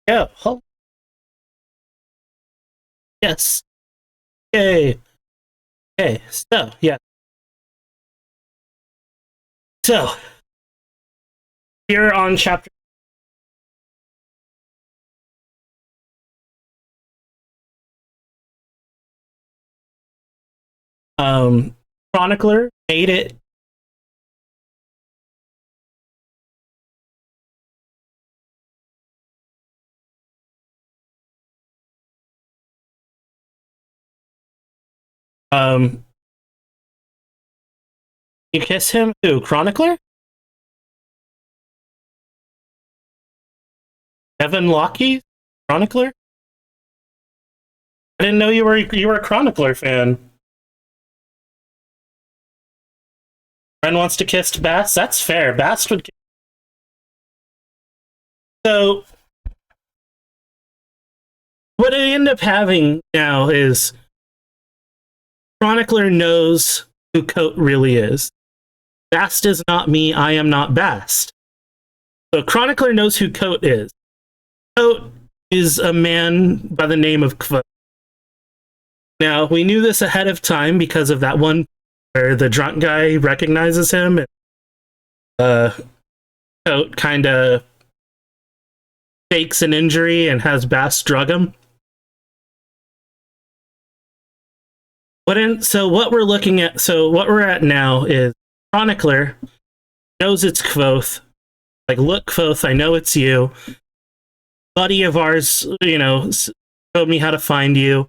Yeah. Yes. Yay. Okay. So yeah. So here on chapter um chronicler made it. Um you kiss him? Who? Chronicler? Evan Lockie? Chronicler? I didn't know you were a Chronicler fan. Friend wants to kiss Bass? That's fair. Bass would. So what I end up having now is Chronicler knows who Coat really is. Bast is not me. I am not Bast. So Chronicler knows who Coat is. Coat is a man by the name of Kvothe. Now, we knew this ahead of time because of that one where the drunk guy recognizes him and Coat kind of fakes an injury and has Bast drug him. So what we're at now is Chronicler knows it's Kvothe. Like, look, Kvothe, I know it's you. Buddy of ours, told me how to find you.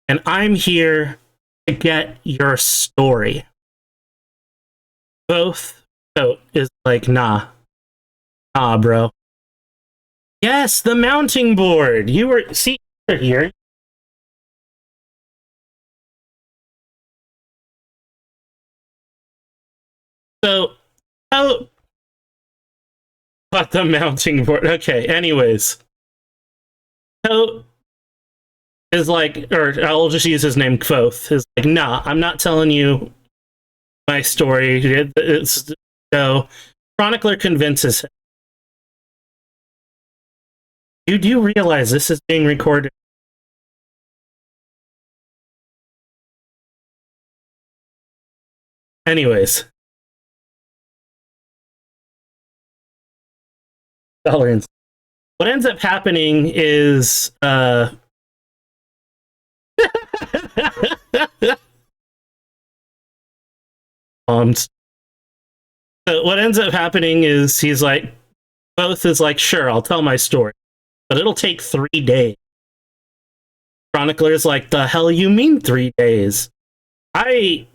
And I'm here to get your story. Both Coat is like, nah, bro. Yes, the mounting board. You're here. So, oh, but the mounting board. Okay, anyways. Coat is like, or I'll just use his name, Kvothe, is like, nah, I'm not telling you my story. It's no. Chronicler convinces him. You do realize this is being recorded? Anyways. Tolerance. What ends up happening is so what ends up happening is he's like, both is like, sure, I'll tell my story, but it'll take 3 days. Chronicler's like, the hell you mean 3 days? I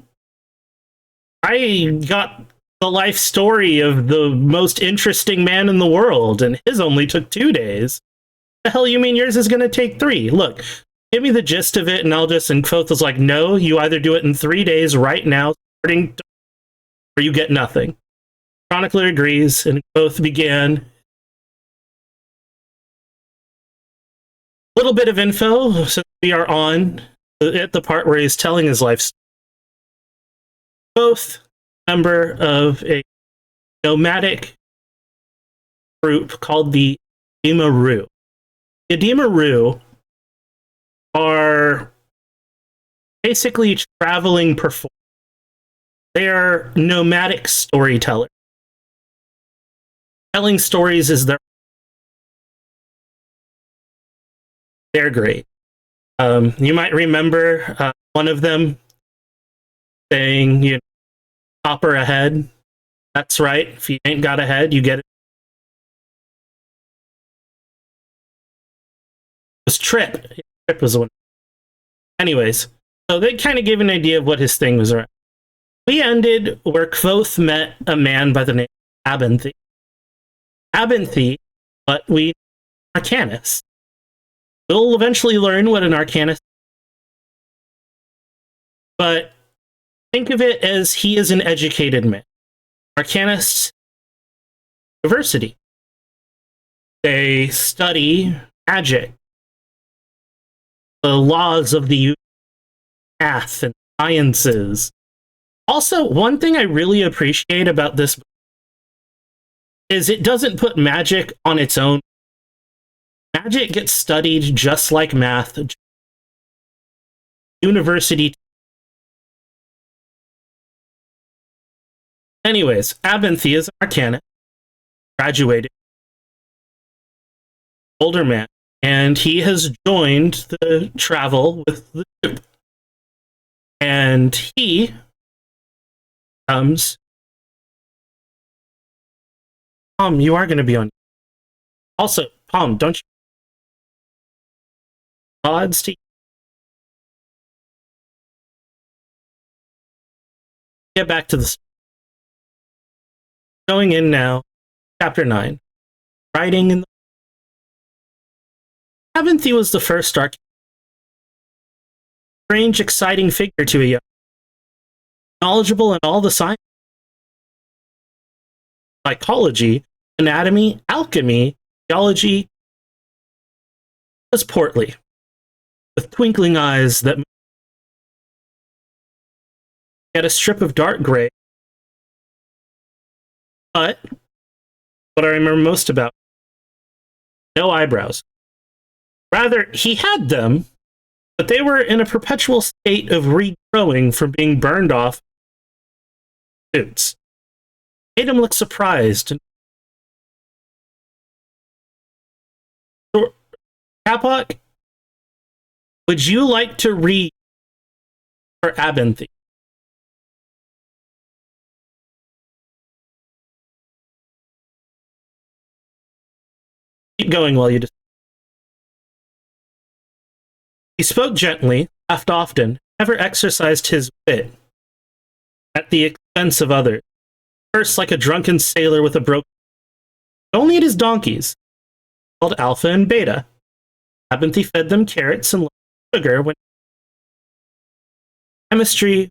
got the life story of the most interesting man in the world, and his only took 2 days. The hell you mean yours is going to take 3? Look, give me the gist of it, and I'll just. And Kvothe was like, no, you either do it in 3 days right now, starting, or you get nothing. Chronicler agrees, and both began. A little bit of info, since we are on at the part where he's telling his life story. Both member of a nomadic group called the Dimaru. The Dimaru are basically traveling performers. They are nomadic storytellers. Telling stories is they're great. You might remember one of them saying, hopper ahead. That's right. If you ain't got a head, you get it. It was Trip. Trip was the one. Anyways, so they kind of gave an idea of what his thing was around. We ended where Kvothe met a man by the name of Abinthy. Abinthy, but we Arcanist. We'll eventually learn what an Arcanist is. But think of it as he is an educated man. Arcanists university. They study magic, the laws of the math and sciences. Also, one thing I really appreciate about this book is it doesn't put magic on its own. Magic gets studied just like math. University. Anyways, Abinthy is an arcanist, graduated, older man, and he has joined the travel with the group. And he comes. You are going to be on. Also, don't you odds to get back to the going in now? Chapter 9. Writing in the Abinthy was the first strange, exciting figure to a young, knowledgeable in all the science, psychology, anatomy, alchemy, geology, was portly, with twinkling eyes that had a strip of dark gray. But what I remember most about, no eyebrows. Rather, he had them, but they were in a perpetual state of regrowing from being burned off. Suits made him look surprised. Capoc, would you like to read for Abinthy? Keep going while you just. He spoke gently, laughed often, never exercised his wit at the expense of others. Cursed like a drunken sailor with a broken. Only at his donkeys, called Alpha and Beta. Abinthy fed them carrots and sugar when chemistry.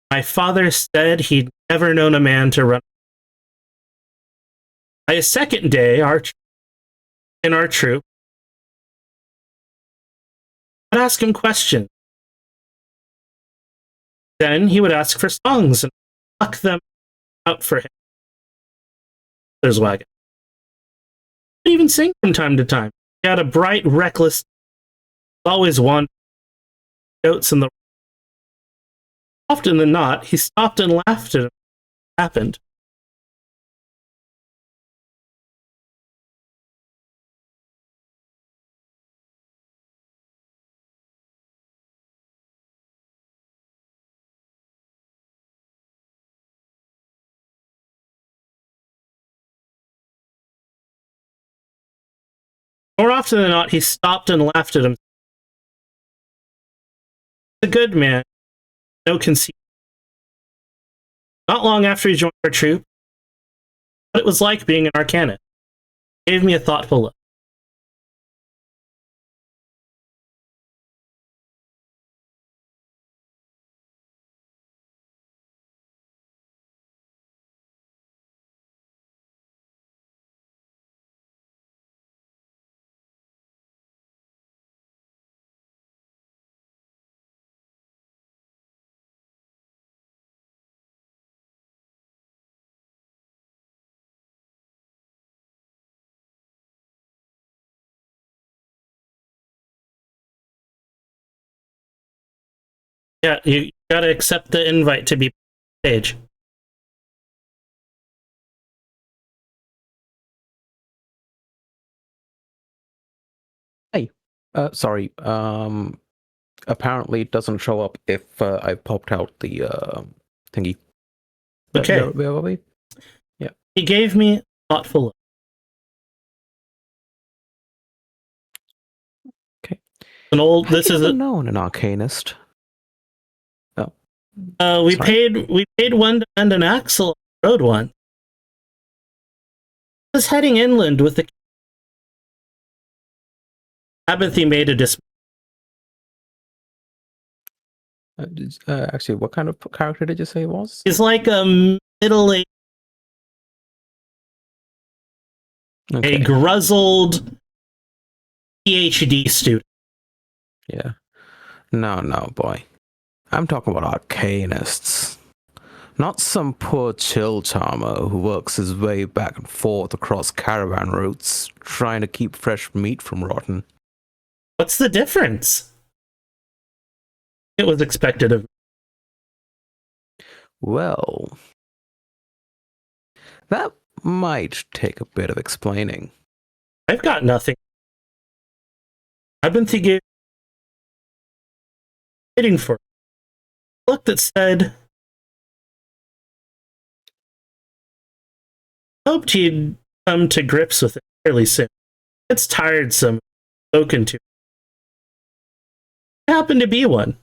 My father said he'd never known a man to run. By his second day, in our troop, I'd ask him questions. Then he would ask for songs and pluck them out for him. There's wagon. He'd even sing from time to time. He had a bright, reckless, always wandering notes in the. Often than not, he stopped and laughed at him. What happened. More often than not, he stopped and laughed at him. A good man, no conceit. Not long after he joined our troop, what it was like being an arcanist. He gave me a thoughtful look. Yeah, you gotta accept the invite to be on stage. Hey, sorry. Apparently it doesn't show up if I popped out the thingy. Okay. Where were we? Yeah. He gave me a thoughtful look. Okay. This is known an arcanist. Oh. We paid one to mend an axle on the road one. I was heading inland with the. Abinthy made a actually, what kind of character did you say it was? He's like a middle-aged, a grizzled PhD student. Yeah. No, boy. I'm talking about arcanists. Not some poor chill charmer who works his way back and forth across caravan routes, trying to keep fresh meat from rotten. What's the difference? It was expected of me. Well, that might take a bit of explaining. I've got nothing. I've been waiting for a look that said, hoped he'd come to grips with it fairly soon. It's tiresome, spoken to. It happened to be one.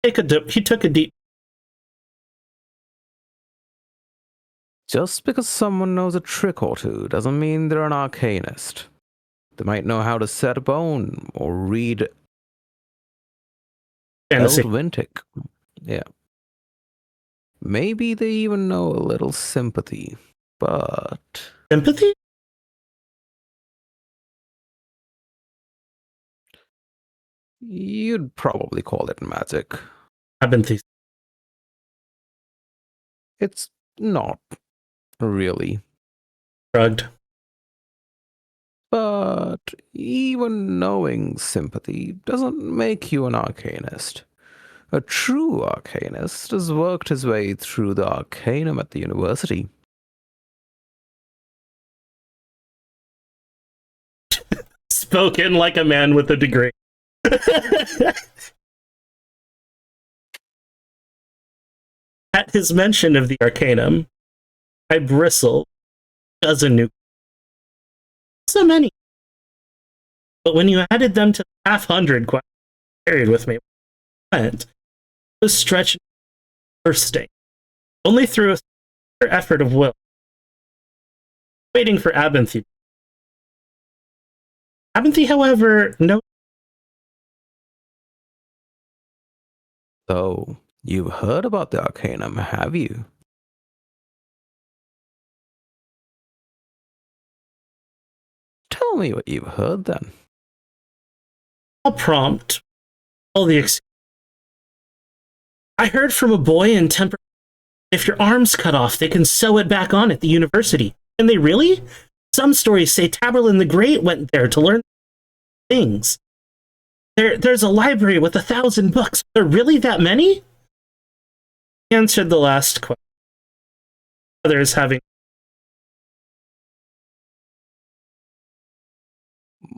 He took a deep. Just because someone knows a trick or two doesn't mean they're an arcanist. They might know how to set a bone or read fantasy. Eldvintic. Yeah. Maybe they even know a little sympathy, but Sympathy? you'd probably call it magic. I've been thinking. It's not really. Drugged. But even knowing sympathy doesn't make you an arcanist. A true arcanist has worked his way through the arcanum at the university. Spoken like a man with a degree. At his mention of the Arcanum, I bristle. Dozen new. So many. But when you added them to the half-hundred questions carried with me, it was stretching, bursting. Only through a effort of will. Waiting for Abinthy. Abinthy, however, no. So, you've heard about the arcanum, have you? Tell me what you've heard then. I'll prompt all the I heard from a boy in Temper. If your arm's cut off, they can sew it back on at the university. And they really? Some stories say Tamerlane the Great went there to learn things. There's a library with 1,000 books. Are there really that many? He answered the last question. Others having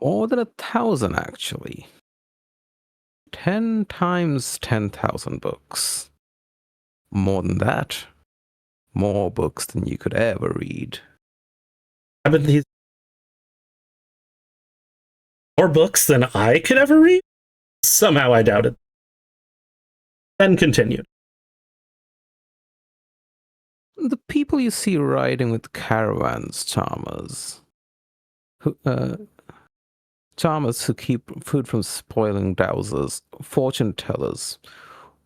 More than 1,000, actually. 10 times 10,000 books. More than that. More books than you could ever read. Abinthy. More books than I could ever read? Somehow I doubted. Then continued. The people you see riding with caravans, charmers. Charmers who keep food from spoiling dowsers, fortune tellers,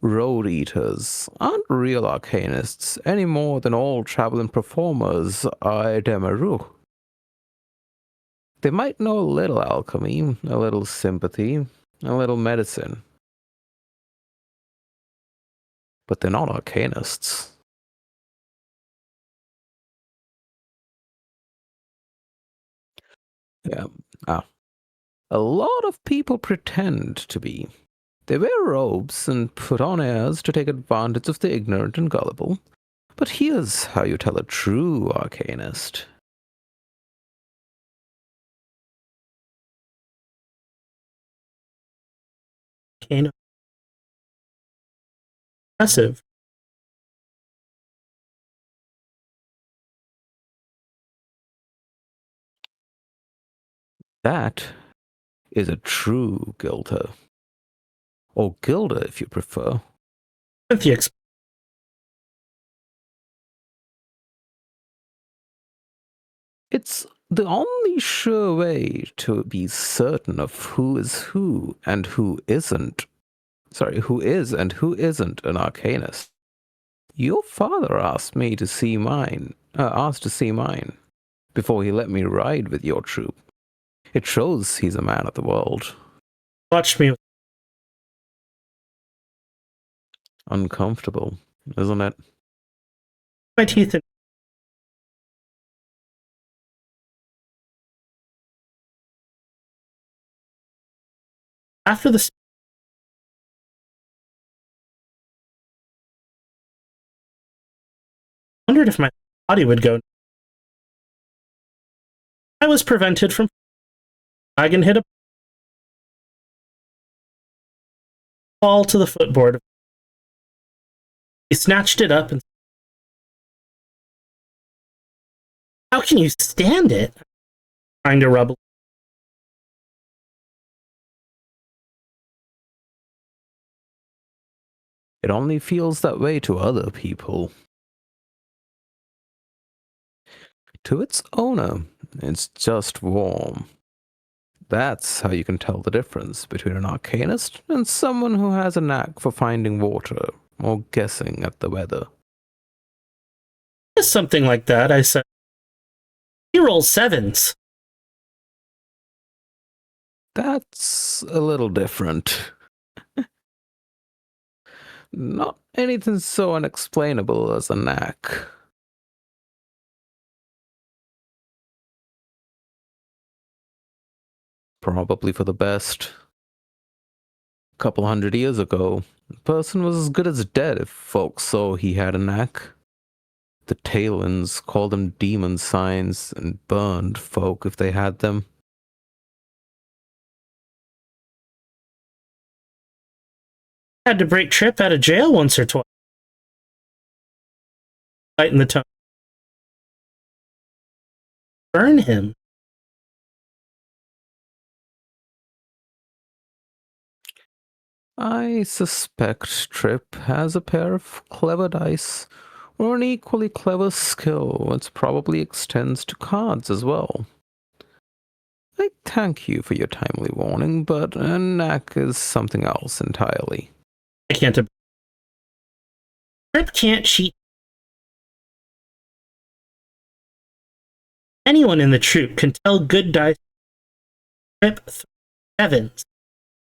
road eaters, aren't real arcanists any more than all traveling performers are Demaru. They might know a little alchemy, a little sympathy, a little medicine. But they're not arcanists. Yeah. A lot of people pretend to be. They wear robes and put on airs to take advantage of the ignorant and gullible. But here's how you tell a true arcanist. Impressive. That is a true Gilder. Or Gilder, if you prefer. It's the only sure way to be certain of who is who and who isn't. Sorry, who is and who isn't an arcanist. Your father asked to see mine before he let me ride with your troop. It shows he's a man of the world. Watch me. Uncomfortable, isn't it? My teeth. After the I wondered if my body would go. I was prevented from. Wagon hit a ball to the footboard. He snatched it up and. How can you stand it? Trying to rub. It only feels that way to other people. To its owner, it's just warm. That's how you can tell the difference between an arcanist and someone who has a knack for finding water or guessing at the weather. Just something like that, I said. He rolls sevens. That's a little different. Not anything so unexplainable as a knack. Probably for the best. A couple 100 years ago, the person was as good as dead if folks saw he had a knack. The Talons called them demon signs and burned folk if they had them. Had to break Trip out of jail once or twice. Lighten the tone. Burn him. I suspect Trip has a pair of clever dice, or an equally clever skill which probably extends to cards as well. I thank you for your timely warning, but a knack is something else entirely. I can't. Trip can't cheat. Anyone in the troop can tell good dice. Trip sevens.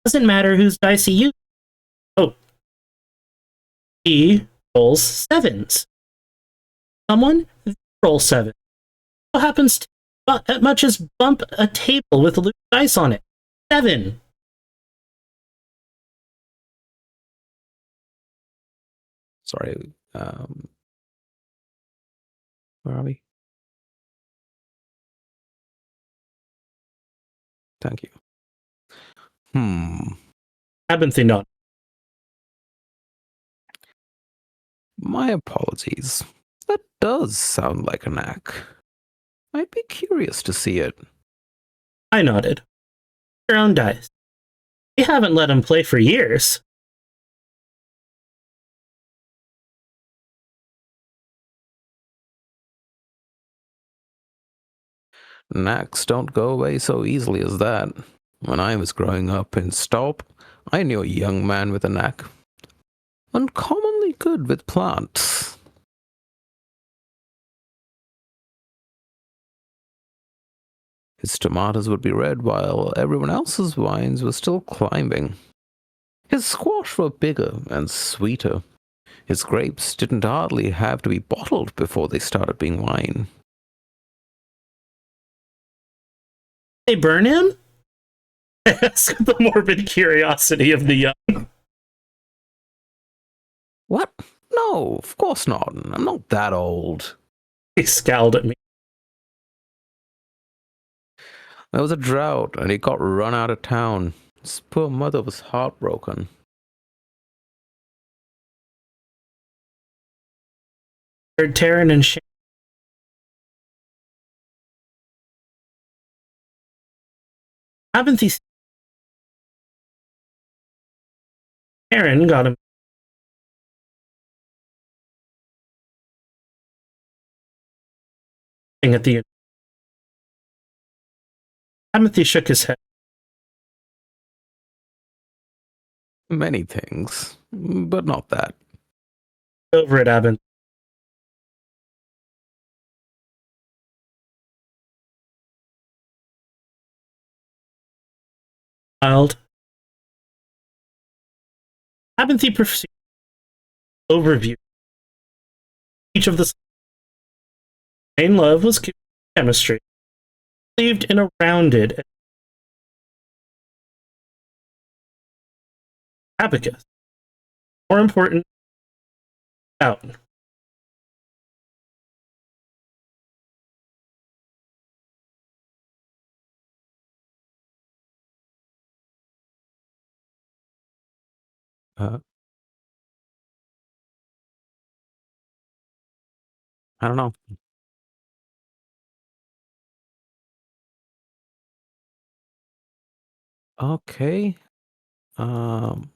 Doesn't matter whose dice he uses. Oh. He rolls sevens. Someone rolls seven. What happens to as much as bump a table with loose dice on it? Seven. Sorry, where are we? Thank you. Haven't they not? My apologies. That does sound like a knack. I'd be curious to see it. I nodded. Your own dice. We haven't let him play for years. Knacks don't go away so easily as that. When I was growing up in Staup, I knew a young man with a knack. Uncommonly good with plants. His tomatoes would be red while everyone else's vines were still climbing. His squash were bigger and sweeter. His grapes didn't hardly have to be bottled before they started being wine. They burn him? Ask the morbid curiosity of the young. What? No, of course not. I'm not that old. He scowled at me. There was a drought, and he got run out of town. His poor mother was heartbroken. Heard Taryn and Shane. Haven't these? Taryn got him. At the Timothy shook his head. Many things, but not that. Over at Abin. Child. Abinthy proceeded overview. Each of the Main love was chemistry. Believed in a rounded abacus. More important, out. Uh, I don't know. Okay. Um,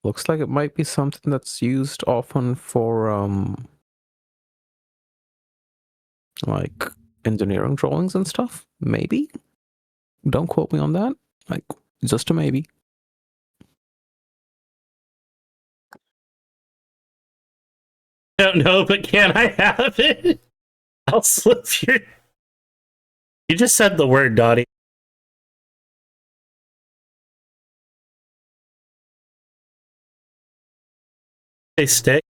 Looks like it might be something that's used often for like engineering drawings and stuff. Maybe. Don't quote me on that. Like just a maybe. I don't know, but can I have it? I'll slip your. You just said the word, Dottie. They stick.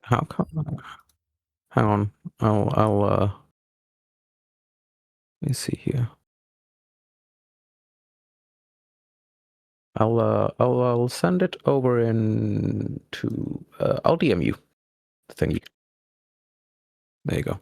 How come? Hang on. Let me see here. I'll send it over into I'll DM you the thingy. There you go.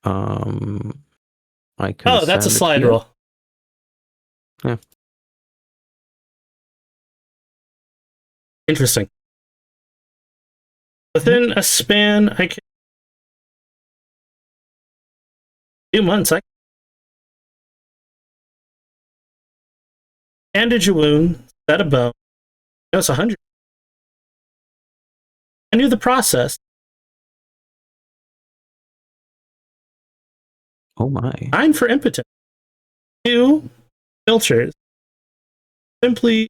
Uh, I can Oh, that's a send it slide here. rule. Yeah. Interesting. Within a span, I can 2 months. I bandage a wound, set a bone. No, it's 100. I knew the process. Oh my. 9 for impotent. 2 filters. Simply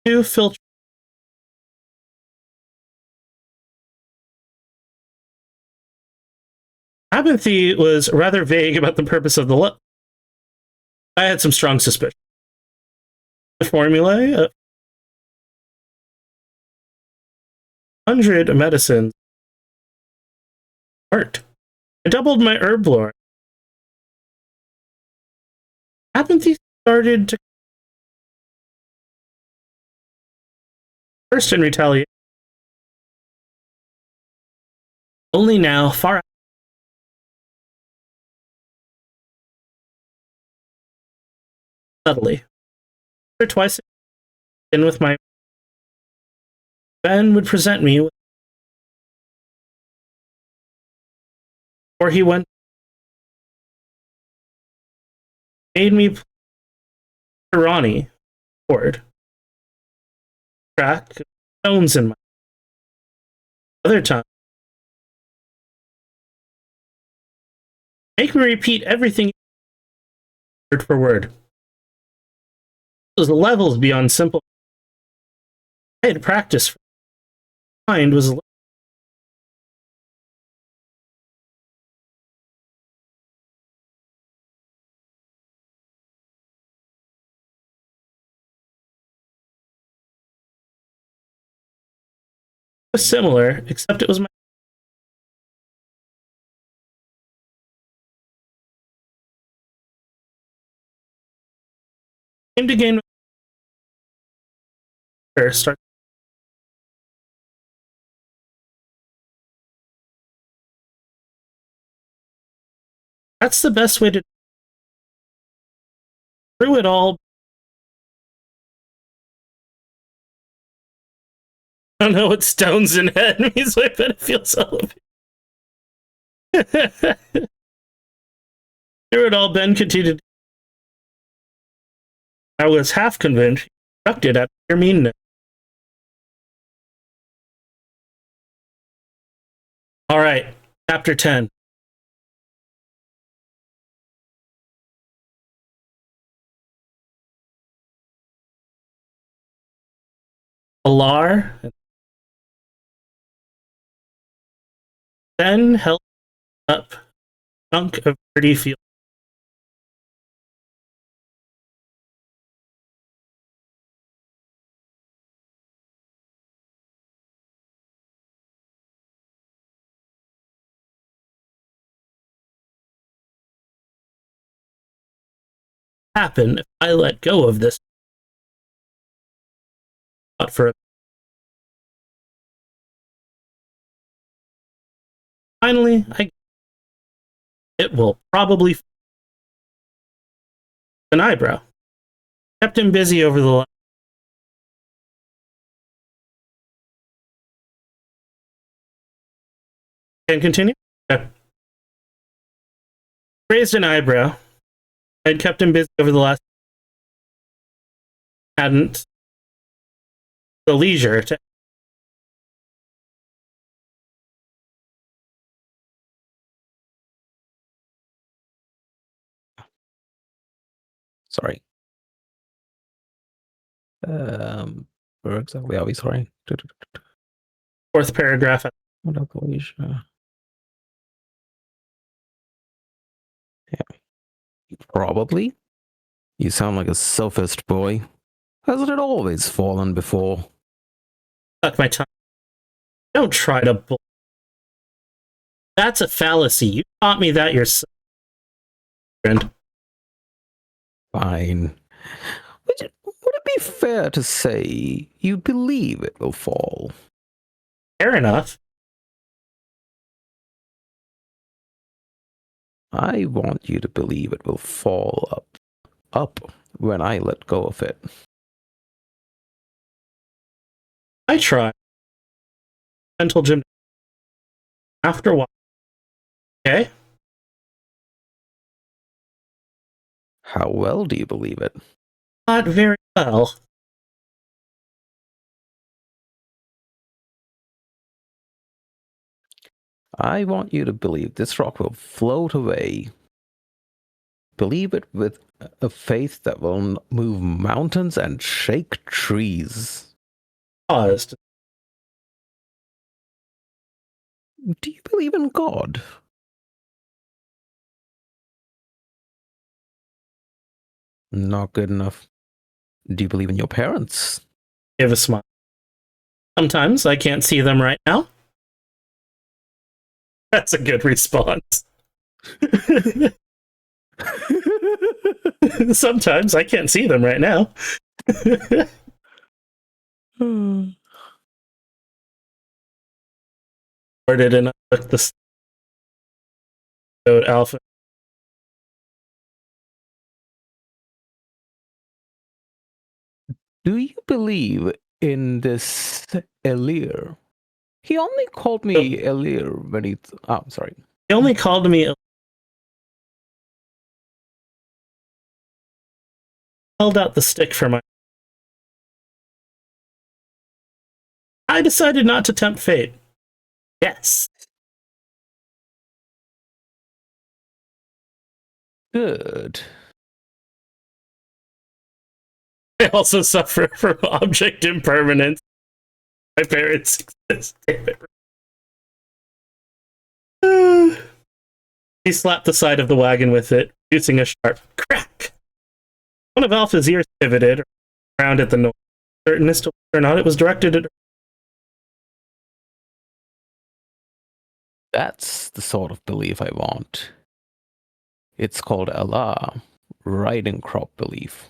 2 filters. Apathy was rather vague about the purpose of the look. I had some strong suspicion. The formulae, 100 medicines worked. I doubled my herb lore. Apathy started to first in retaliation. Only now, far subtly. Or twice in with my Ben would present me with, or he went made me Ronnie board track stones in my other time. Make me repeat everything word for word. Those levels beyond simple. I had practice. Mind was similar, except it was my aim to gain start. That's the best way to through it all. I don't know what stones in head means, but I bet it feels elevated. Through it all, Ben continued. I was half convinced he conducted at your meanness. All right, chapter 10. Alar then held up a chunk of dirty field. Happen if I let go of this spot for a finally it will probably an eyebrow. Kept him busy over the last. Can continue? Okay. Raised an eyebrow. I'd kept him busy over the last. Hadn't the leisure to. Sorry. Where exactly are we? Sorry. Fourth paragraph. Yeah. Probably. You sound like a sophist, boy. Hasn't it always fallen before? Suck my tongue. Don't try to. That's a fallacy. You taught me that yourself. Fine. Would it be fair to say you believe it will fall? Fair enough. I want you to believe it will fall up when I let go of it. I try. Mental gym. After a while. Okay. How well do you believe it? Not very well. I want you to believe this rock will float away. Believe it with a faith that will move mountains and shake trees. Paused. Do you believe in God? Not good enough. Do you believe in your parents? Give a smile. Sometimes I can't see them right now. That's a good response. Sometimes I can't see them right now. Or did it look the code alpha? Do you believe in this Elir? He only called me Elir when he... Oh, sorry. He only called me. Held out the stick for my. I decided not to tempt fate. Yes. Good. I also suffer from object impermanence. My parents exist. He slapped the side of the wagon with it, producing a sharp crack. One of Alpha's ears pivoted around at the noise, certain as to whether or not it was directed at her. That's the sort of belief I want. It's called Allah, riding crop belief.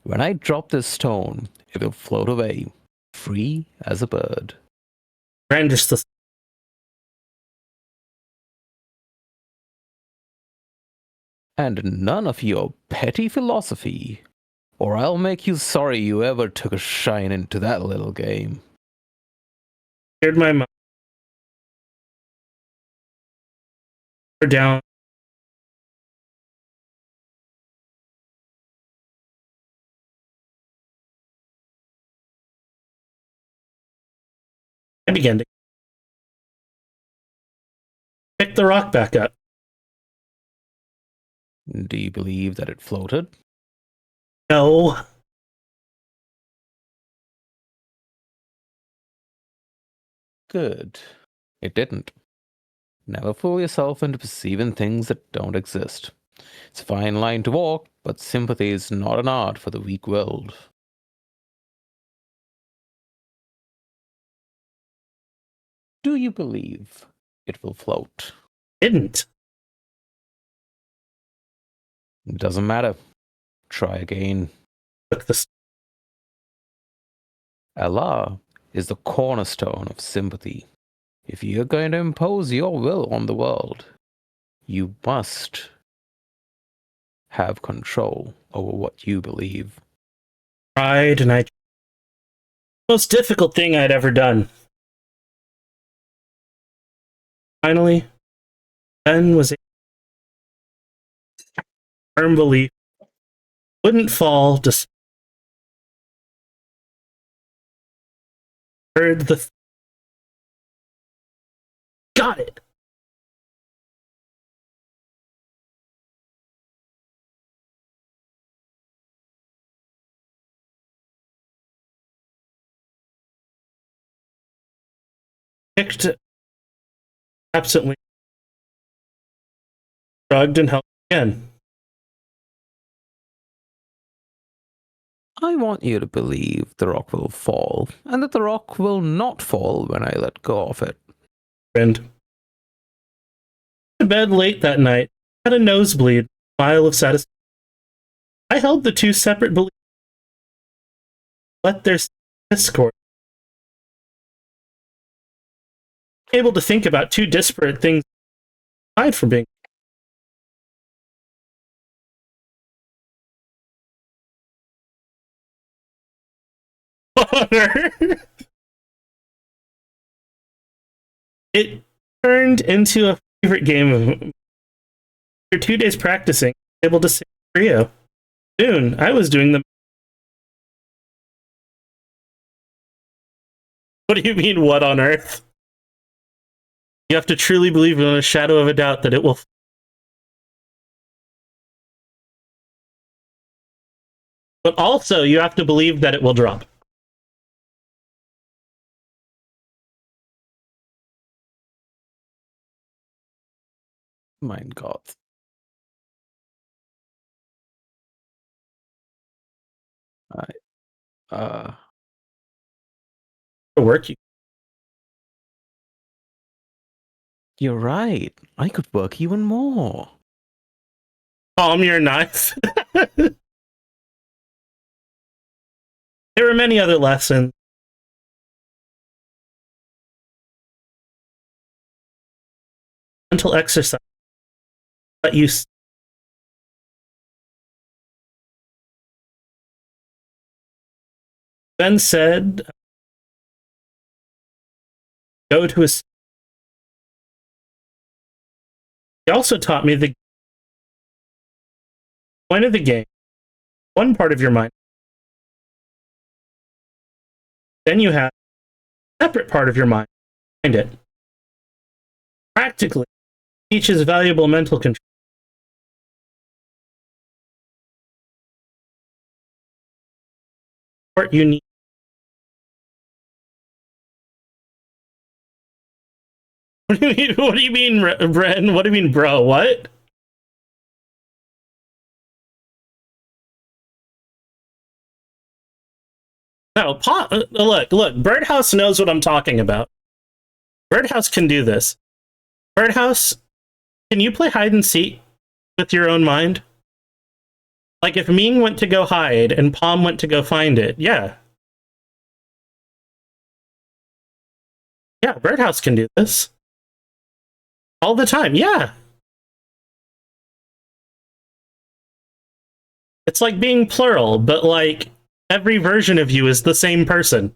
When I drop this stone, it will float away, free as a bird. Brandished the. And none of your petty philosophy, or I'll make you sorry you ever took a shine into that little game. Cleared my mind. Down. I began to. Pick the rock back up. Do you believe that it floated? No. Good. It didn't. Never fool yourself into perceiving things that don't exist. It's a fine line to walk, but sympathy is not an art for the weak-willed. Do you believe it will float? Didn't. It doesn't matter. Try again. Took the Allah is the cornerstone of sympathy. If you're going to impose your will on the world, you must have control over what you believe. pride, and most difficult thing I'd ever done. Finally, Ben was a firm belief wouldn't fall. Just heard the got it. Picked absently, shrugged, and held again. I want you to believe the rock will fall, and that the rock will not fall when I let go of it. Grinned. To bed late that night. Had a nosebleed. Smile of satisfaction. I held the two separate beliefs. Let their discord. Able to think about two disparate things aside from being. It turned into a favorite game of. After 2 days practicing, able to sing Rio. Soon, I was doing the. What do you mean, what on earth? You have to truly believe in a shadow of a doubt that it will. But also, you have to believe that it will drop. Mein Gott. Work you. You're right. I could work even more. Palm your knife. There were many other lessons. Mental exercise. Let you. Ben said, go to his. He also taught me the point of the game. One part of your mind. Then you have a separate part of your mind behind it. Practically, teaches valuable mental control. What you need. What do you mean? What do you mean, Bren? What do you mean, bro? What? No, look. Birdhouse knows what I'm talking about. Birdhouse can do this. Birdhouse, can you play hide and seek with your own mind? Like if Ming went to go hide and Palm went to go find it, yeah. Yeah, Birdhouse can do this. All the time, yeah. It's like being plural, but like every version of you is the same person.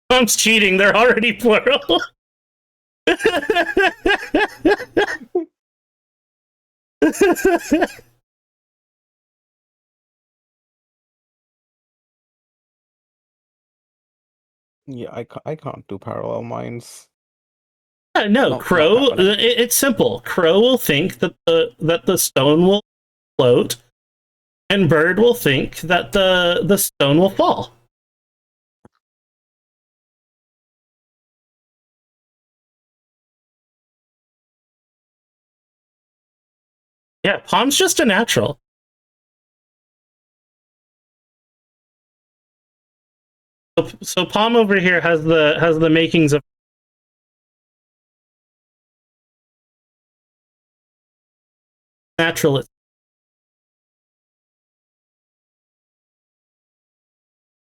Palm's cheating, they're already plural. Yeah, I can't do parallel minds. No, Not Crow. happening. It's simple. Crow will think that the stone will float, and Bird will think that the stone will fall. Yeah, Palm's just a natural. So Palm over here has the makings of naturalist.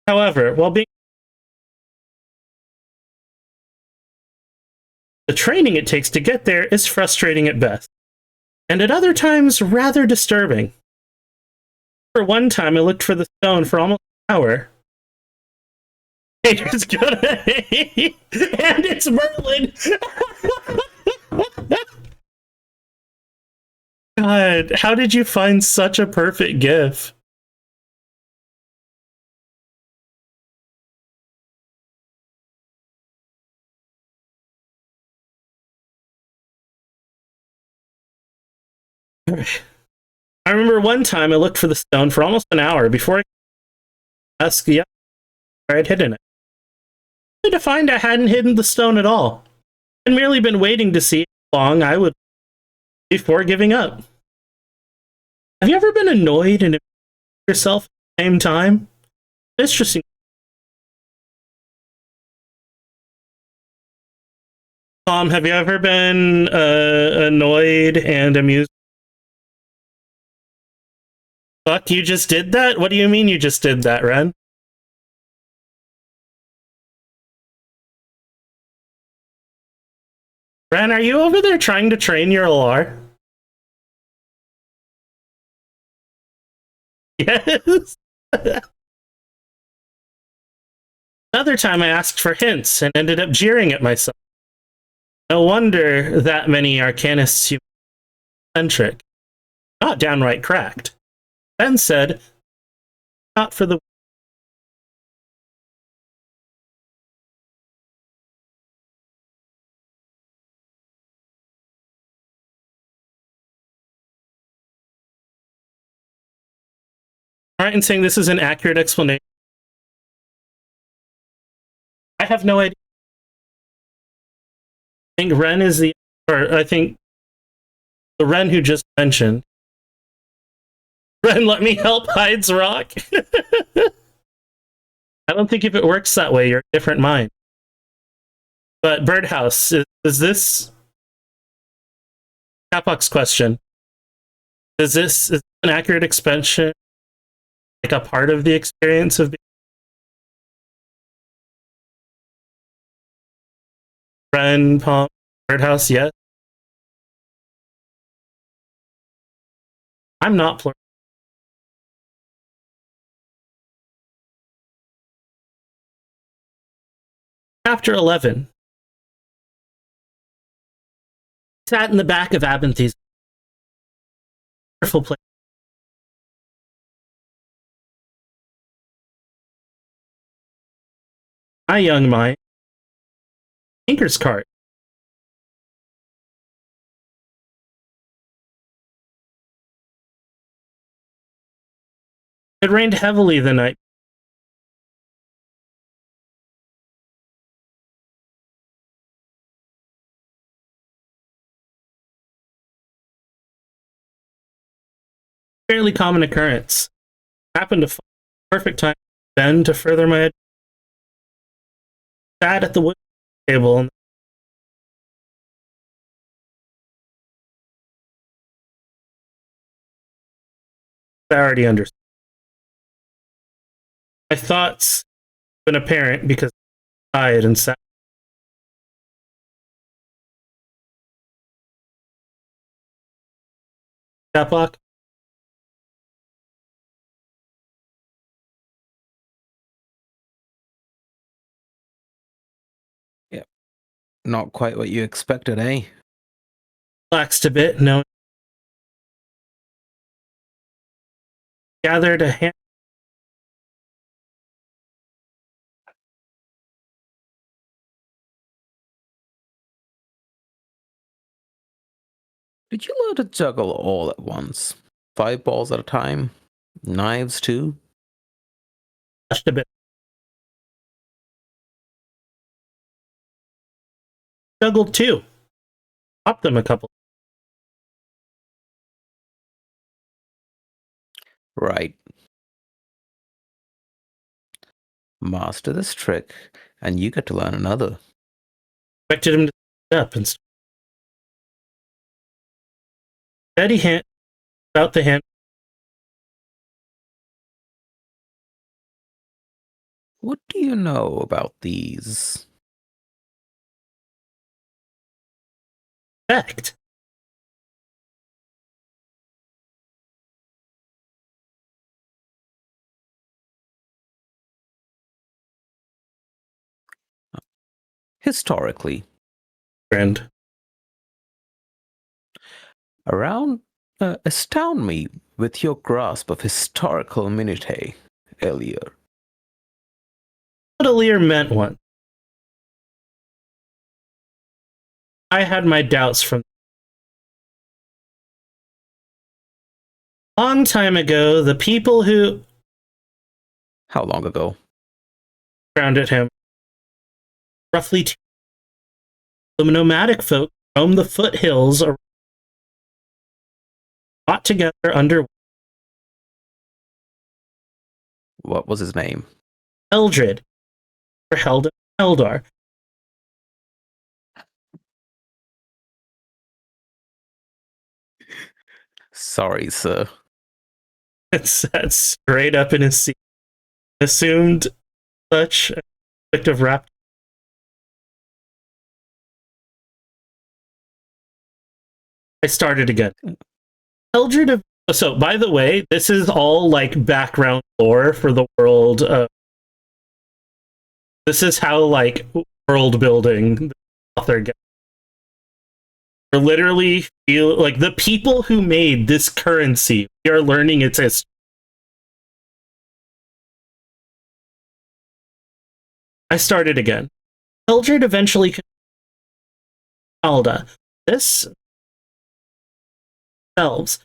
However, while being the training it takes to get there is frustrating at best, and at other times rather disturbing. For one time, I looked for the stone for almost an hour. It's gonna and it's Merlin. God, how did you find such a perfect gif? I remember one time I looked for the stone for almost an hour before I asked the where I'd hidden it. Only to find I hadn't hidden the stone at all. I'd merely been waiting to see how long I would before giving up. Have you ever been annoyed and yourself at the same time? Interesting. Tom, have you ever been annoyed and amused? Fuck, you just did that? What do you mean you just did that, Ren? Ren, are you over there trying to train your LR? Yes. Another time I asked for hints and ended up jeering at myself. No wonder that many arcanists are eccentric, not downright cracked. Ben said, not for the. Alright, in saying this is an accurate explanation. I have no idea. I think Ren is the. Or I think the Ren who just mentioned. Ren, let me help hides rock. I don't think if it works that way, you're a different mind. But Birdhouse, is this Capok's question? Is this an accurate expansion, like a part of the experience of being Ren, Palm, Birdhouse? Yes. I'm not plural. Chapter 11. Sat in the back of Abinthy's wonderful place. My young mind, Tinker's cart. It rained heavily the night. Fairly common occurrence. Happened to fall at the perfect time then to further my education. Sat at the wood table and I already understood. My thoughts have been apparent because I sighed and sat. Caplock. Yeah, not quite what you expected, eh? Relaxed a bit, no. Gathered a hand. Did you learn to juggle all at once? 5 balls at a time? Knives too? Just a bit. Juggled too. Popped them a couple. Right. Master this trick, and you get to learn another. Expected him to stand up and steady hand out the hand. What do you know about these? Fact. Historically, Friend. astound me with your grasp of historical minutiae, Elier. What Alir meant once. I had my doubts from long time ago. The people who How long ago? surrounded him, roughly the nomadic folk, roamed the foothills, fought together under What was his name? Eldred, or held Eldar. Sorry, sir. Sat straight up in his seat, assumed such a bit of rap. I started again. Eldred. So, by the way, this is all like background lore for the world. This is how like world building the author gets. We're literally feel like the people who made this currency. We are learning its history. I started again. Eldred eventually Alda. This themselves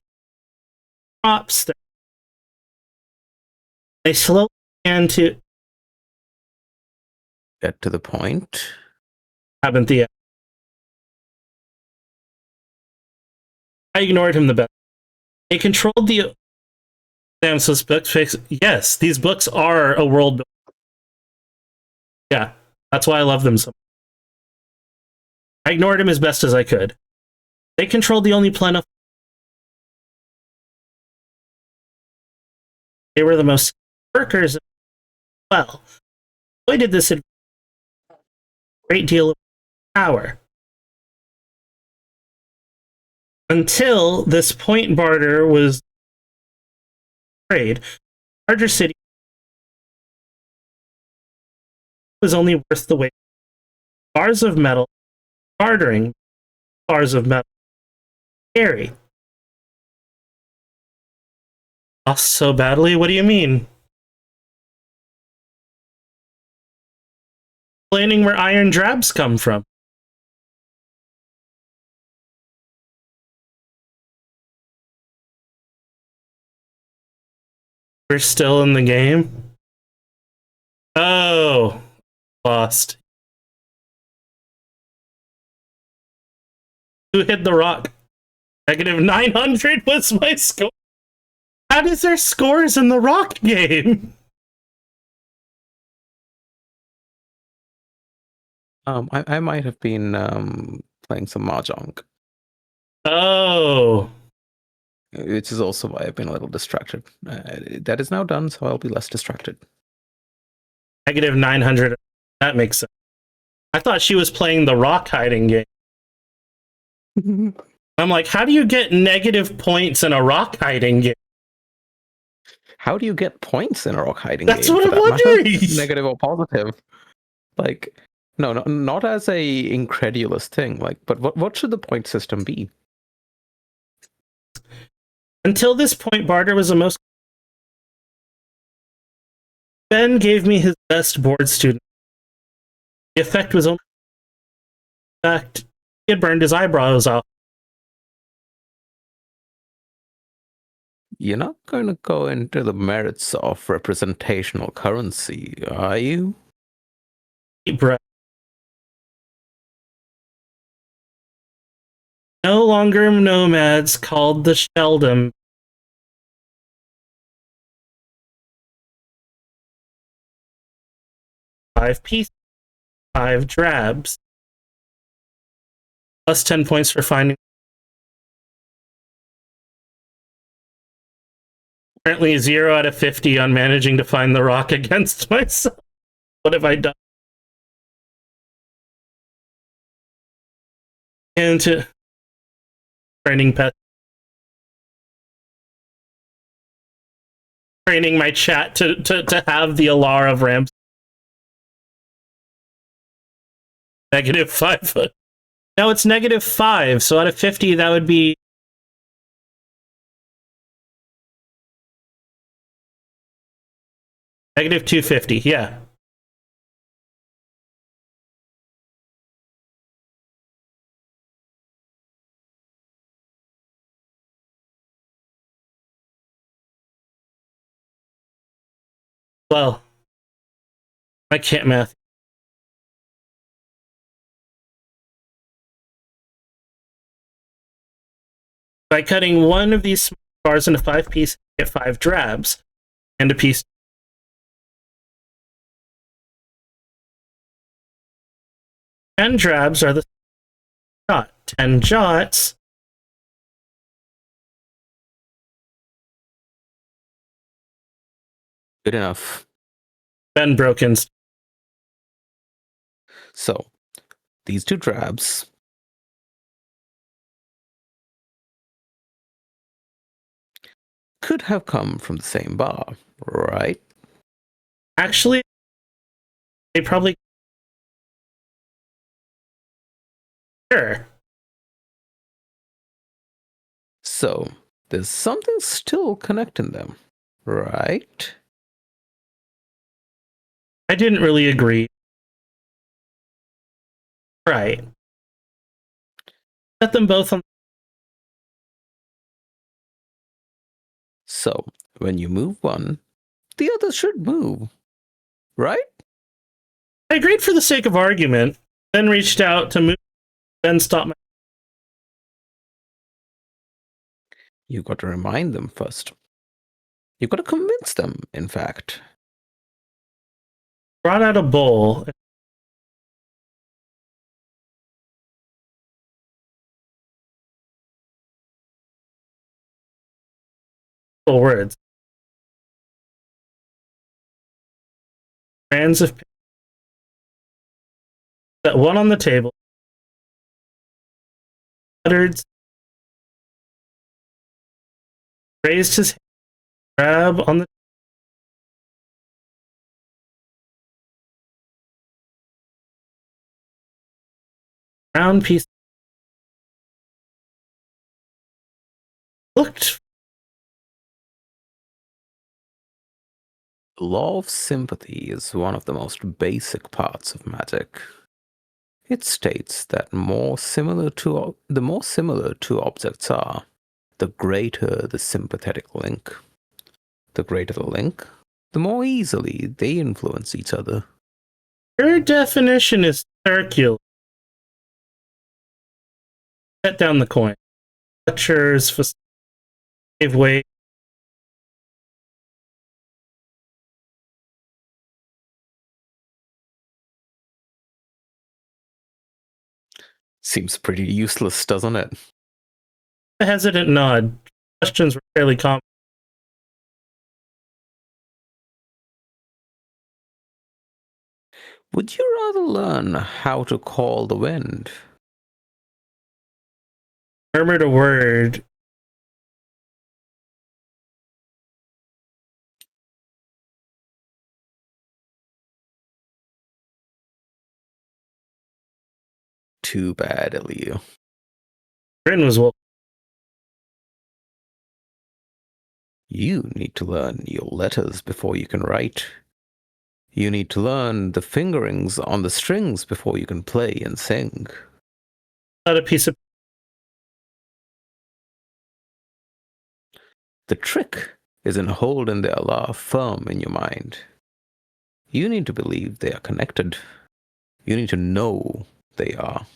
crops. They slowly began to Get to the point. haven't the. I ignored him the best. They controlled the Samson's books. Yes, these books are a world. Yeah, that's why I love them so much. I ignored him as best as I could. They controlled the only planet. They were the most workers. Well, boy, did this a great deal of power. Until this point barter was trade, larger city was only worth the weight. Bars of metal, bartering bars of metal. Scary. Lost so badly? What do you mean? Explaining where iron drabs come from. We're still in the game? Oh, lost. Who hit the rock? Negative 900 was my score. How does there scores in the rock game? I might have been playing some mahjong. Oh. Which is also why I've been a little distracted. That is now done, so I'll be less distracted. Negative 900. That makes sense. I thought she was playing the rock hiding game. I'm like, how do you get negative points in a rock hiding game? How do you get points in a rock hiding That's game? what I'm wondering. Negative or positive? Like, no, not as a incredulous thing. Like, but what should the point system be? Until this point, barter was the most. Ben gave me his best board student. The effect was only. In fact, he had burned his eyebrows off. You're not going to go into the merits of representational currency, are you? Deep breath. No longer nomads called the Sheldom. Five pieces, five drabs. Plus 10 points for finding. Currently 0 out of 50 on managing to find the rock against myself. What have I done? And to training pet. Training my chat to have the Alara of Rams. -5. No, it's -5. So out of 50, that would be -250. Yeah. Well, I can't math. By cutting one of these bars into 5 pieces, you get 5 drabs and a piece. 10 drabs are the jot. 10 jots. Good enough. Ben broken. So, these 2 drabs could have come from the same bar, right? Actually, they probably. Sure. So, there's something still connecting them, right? I didn't really agree. Right. Set them both on. So, when you move one, the other should move, right? I agreed for the sake of argument, then reached out to move, then stopped my. You got to remind them first. You got to convince them, in fact. Brought out a bowl. Words. Strands of. Set one on the table. Uttered. Raised his hand, grab on the round piece. Looked. The law of sympathy is one of the most basic parts of magic. It states that the more similar two objects are, the greater the sympathetic link. The greater the link, the more easily they influence each other. Your definition is circular. Set down the coin. Lectures, gave way. Seems pretty useless, doesn't it? A hesitant nod. Questions were fairly common. Would you rather learn how to call the wind? Murmured a word. Too bad, Elio. Grin was well. You need to learn your letters before you can write. You need to learn the fingerings on the strings before you can play and sing. Not a piece of. The trick is in holding their law firm in your mind. You need to believe they are connected. You need to know they are.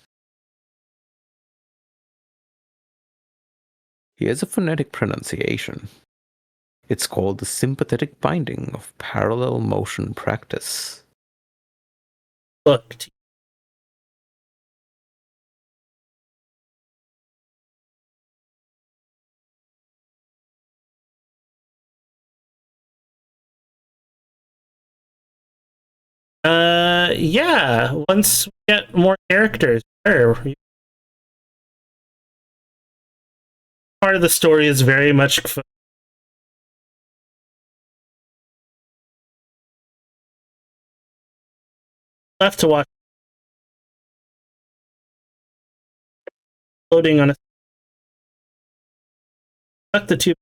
Here's a phonetic pronunciation. It's called the sympathetic binding of parallel motion practice. Look, yeah. Once we get more characters, sure. Part of the story is very much left to watch. Loading on a stuck the two.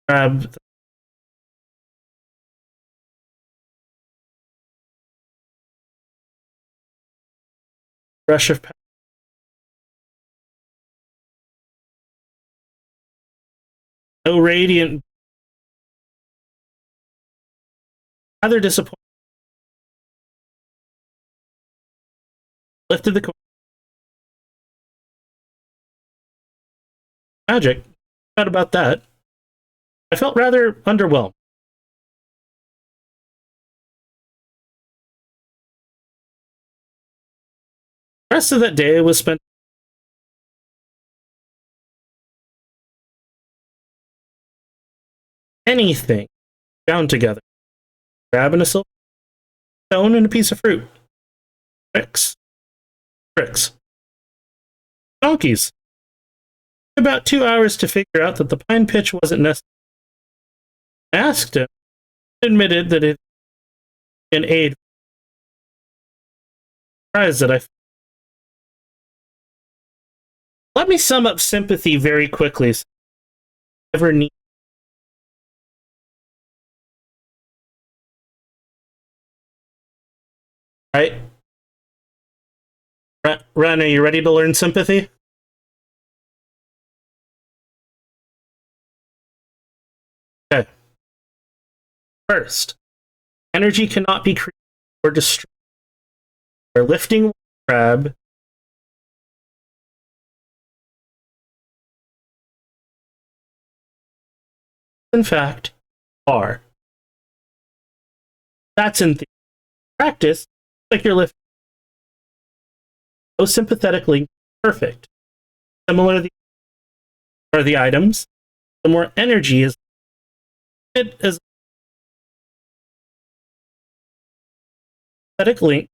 Grab the brush of no radiant. Rather disappointed. Lifted the magic. Not about that. I felt rather underwhelmed. The rest of that day was spent anything bound together. Grabbing a silver stone and a piece of fruit. Tricks. Tricks. Donkeys. About 2 hours to figure out that the pine pitch wasn't necessary. I asked him, admitted that it an aid. Surprised that I. Let me sum up sympathy very quickly. So ever need. Right? Ren, are you ready to learn sympathy? Okay. First, energy cannot be created or destroyed. Or lifting crab. In fact, are. That's in practice, like you're lifting. So sympathetically perfect. Similar are the items. The more energy is it as sympathetic link.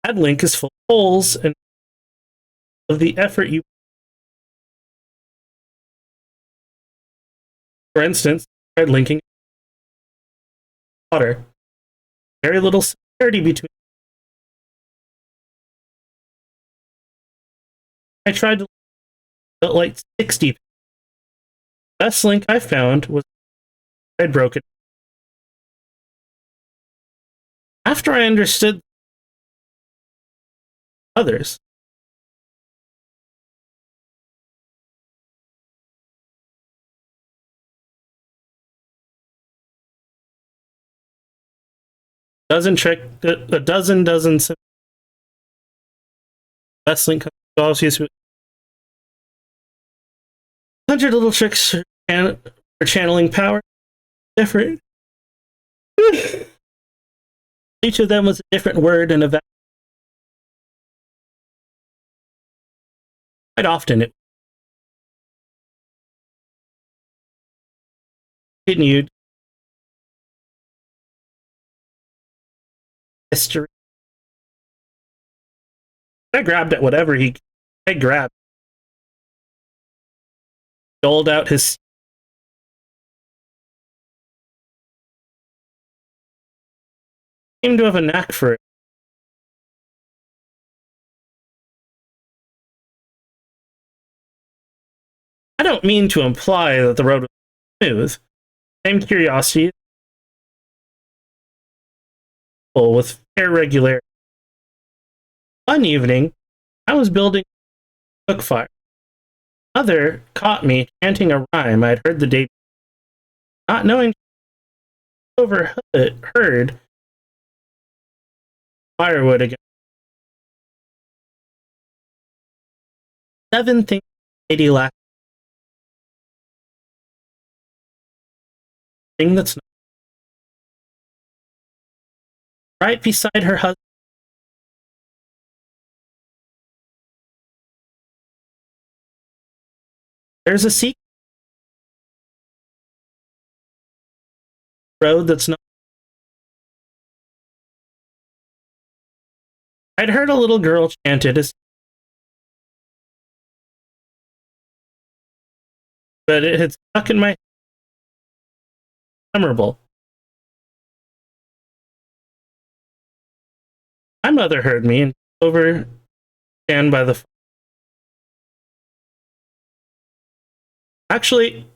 That link is full of holes and of the effort you. For instance, tried linking water. Very little similarity between. I tried to build like 60. Best link I found was I'd broken. After I understood others, dozen trick a dozen best link also use 100 little tricks for channeling power. Different. Each of them was a different word and event. Quite often it continued history. I grabbed at whatever I grabbed. Doled out his. Seemed to have a knack for it. I don't mean to imply that the road was smooth. Same curiosity. with fair regularity. One evening, I was building a cook fire. Mother caught me chanting a rhyme I'd heard the day before. Not knowing she overheard firewood again. 7 things lady lacked. Thing that's not. Right beside her husband. There's a secret road that's not. I'd heard a little girl chanted, but it had stuck in my head. Memorable. My mother heard me and came over stand by the fire. Actually,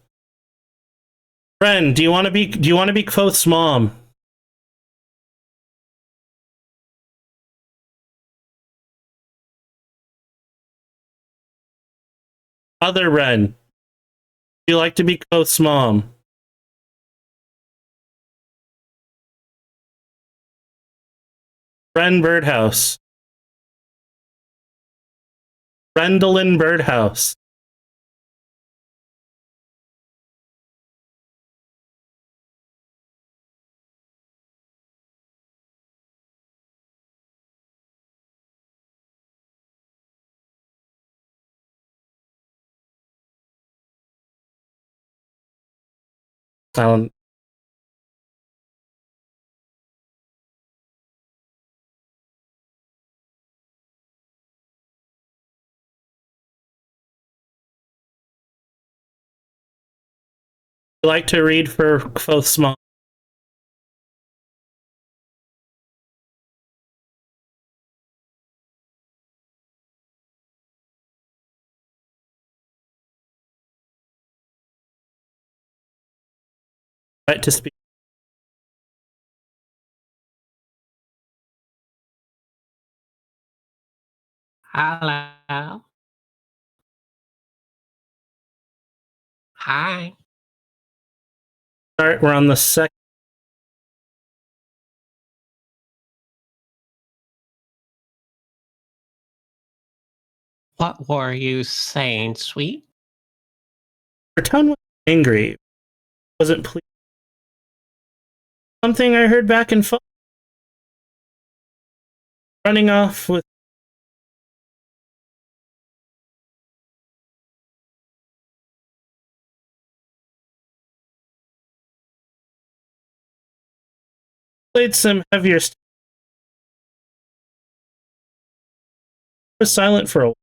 friend, do you want to be Quoth's mom? Other Ren, do you like to be Quoth's mom? Ren Birdhouse. Rendolin Birdhouse. Sound. You like to read for Quoth's mom? Right to speak. Hello. Hi. Start. We're on the second. What were you saying, sweet? Her tone was angry. Wasn't pleased. Something I heard back in phone. Running off with. Played some heavier stuff. Was silent for a while.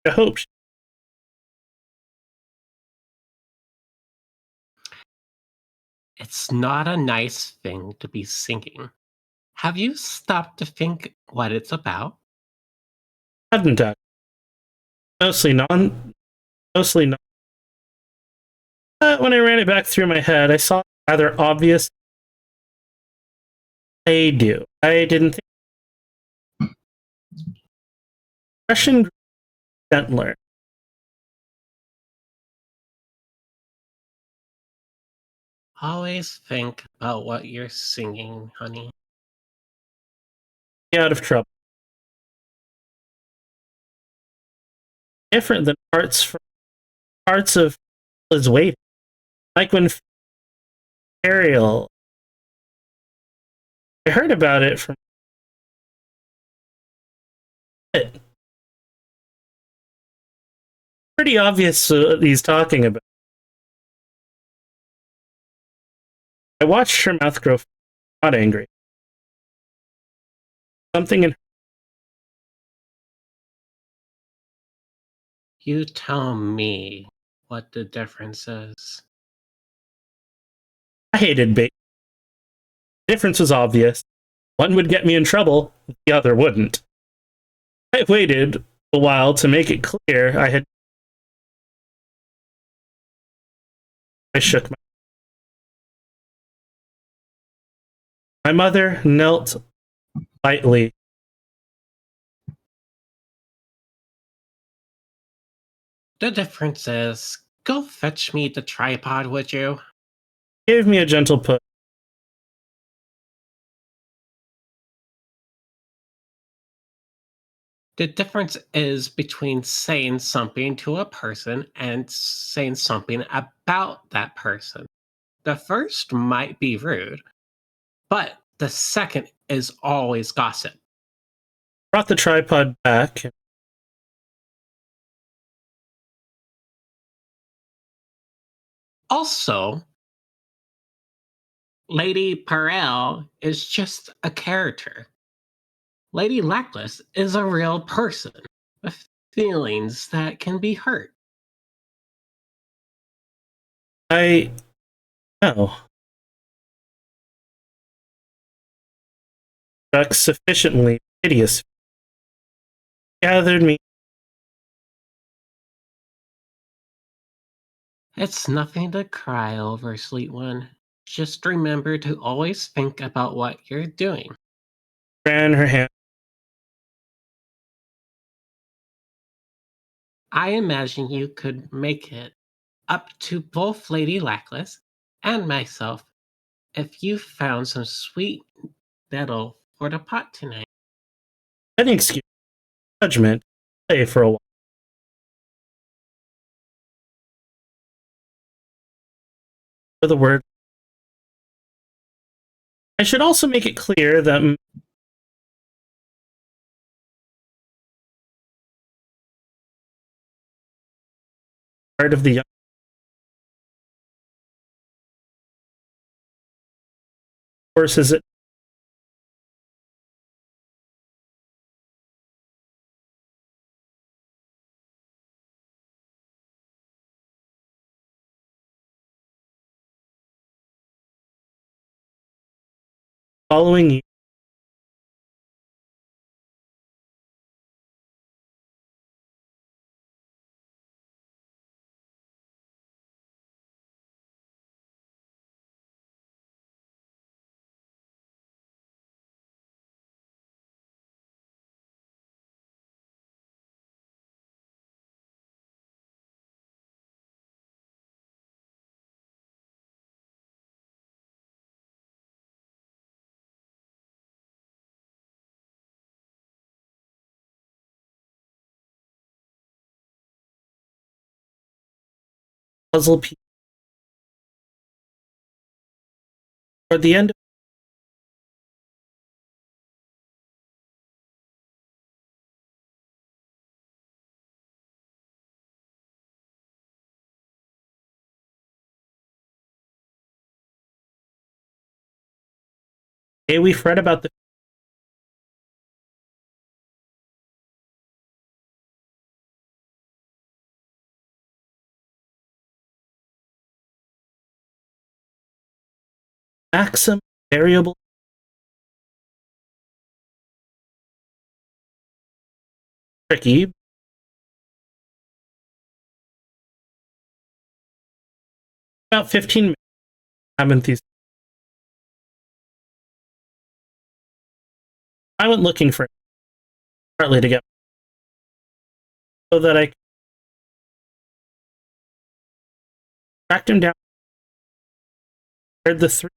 I hope. It's not a nice thing to be singing. Have you stopped to think what it's about? Hadn't I? Mostly non. Mostly not. But when I ran it back through my head, I saw rather obvious. I do. I didn't think. Russian grew gentler. Always think about what you're singing, honey. Out of trouble. Different than parts of is waiting. Like when Ariel. I heard about it from it. Pretty obvious what he's talking about. I watched her mouth grow not angry. Something in. You tell me what the difference is. I hated bait. The difference was obvious. One would get me in trouble, the other wouldn't. I waited a while to make it clear I shook my. My mother knelt lightly. The difference is, go fetch me the tripod, would you? Gave me a gentle push. The difference is between saying something to a person and saying something about that person. The first might be rude, but the second is always gossip. Brought the tripod back. Also, Lady Perel is just a character. Lady Lackless is a real person with feelings that can be hurt. I know. Struck sufficiently hideous. Gathered me. It's nothing to cry over, sweet one. Just remember to always think about what you're doing. Ran her hand. I imagine you could make it up to both Lady Lackless and myself if you found some sweet nettle for the pot tonight. Any excuse. Judgment. Stay for a while. For the word. I should also make it clear that part of the young horses it following you. Puzzle piece. Toward the end, may we fret about the maximum variable tricky. About 15 minutes. I'm these. I went looking for it, partly to get so that I tracked him down. Heard the three.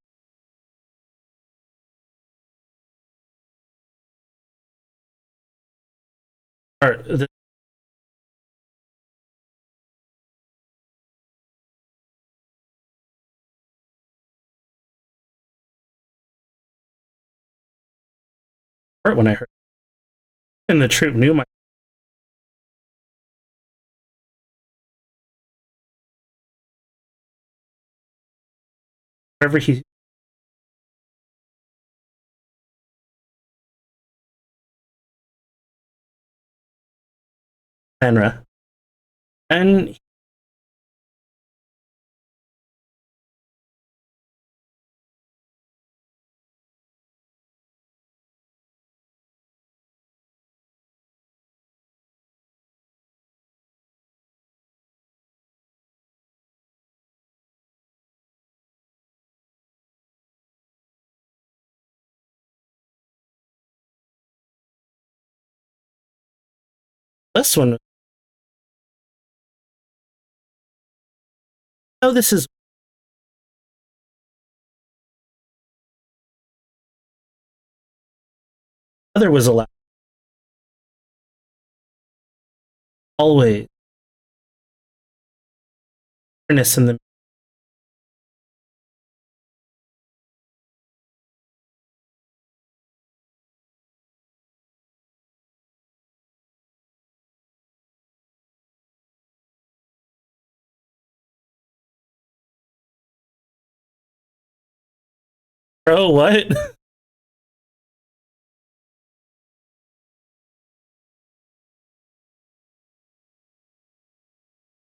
Or the part when I heard. And the troop knew my. Wherever he. Senra. And This one. Oh, this is. Other was allowed. Always. Fairness in the. Bro, what?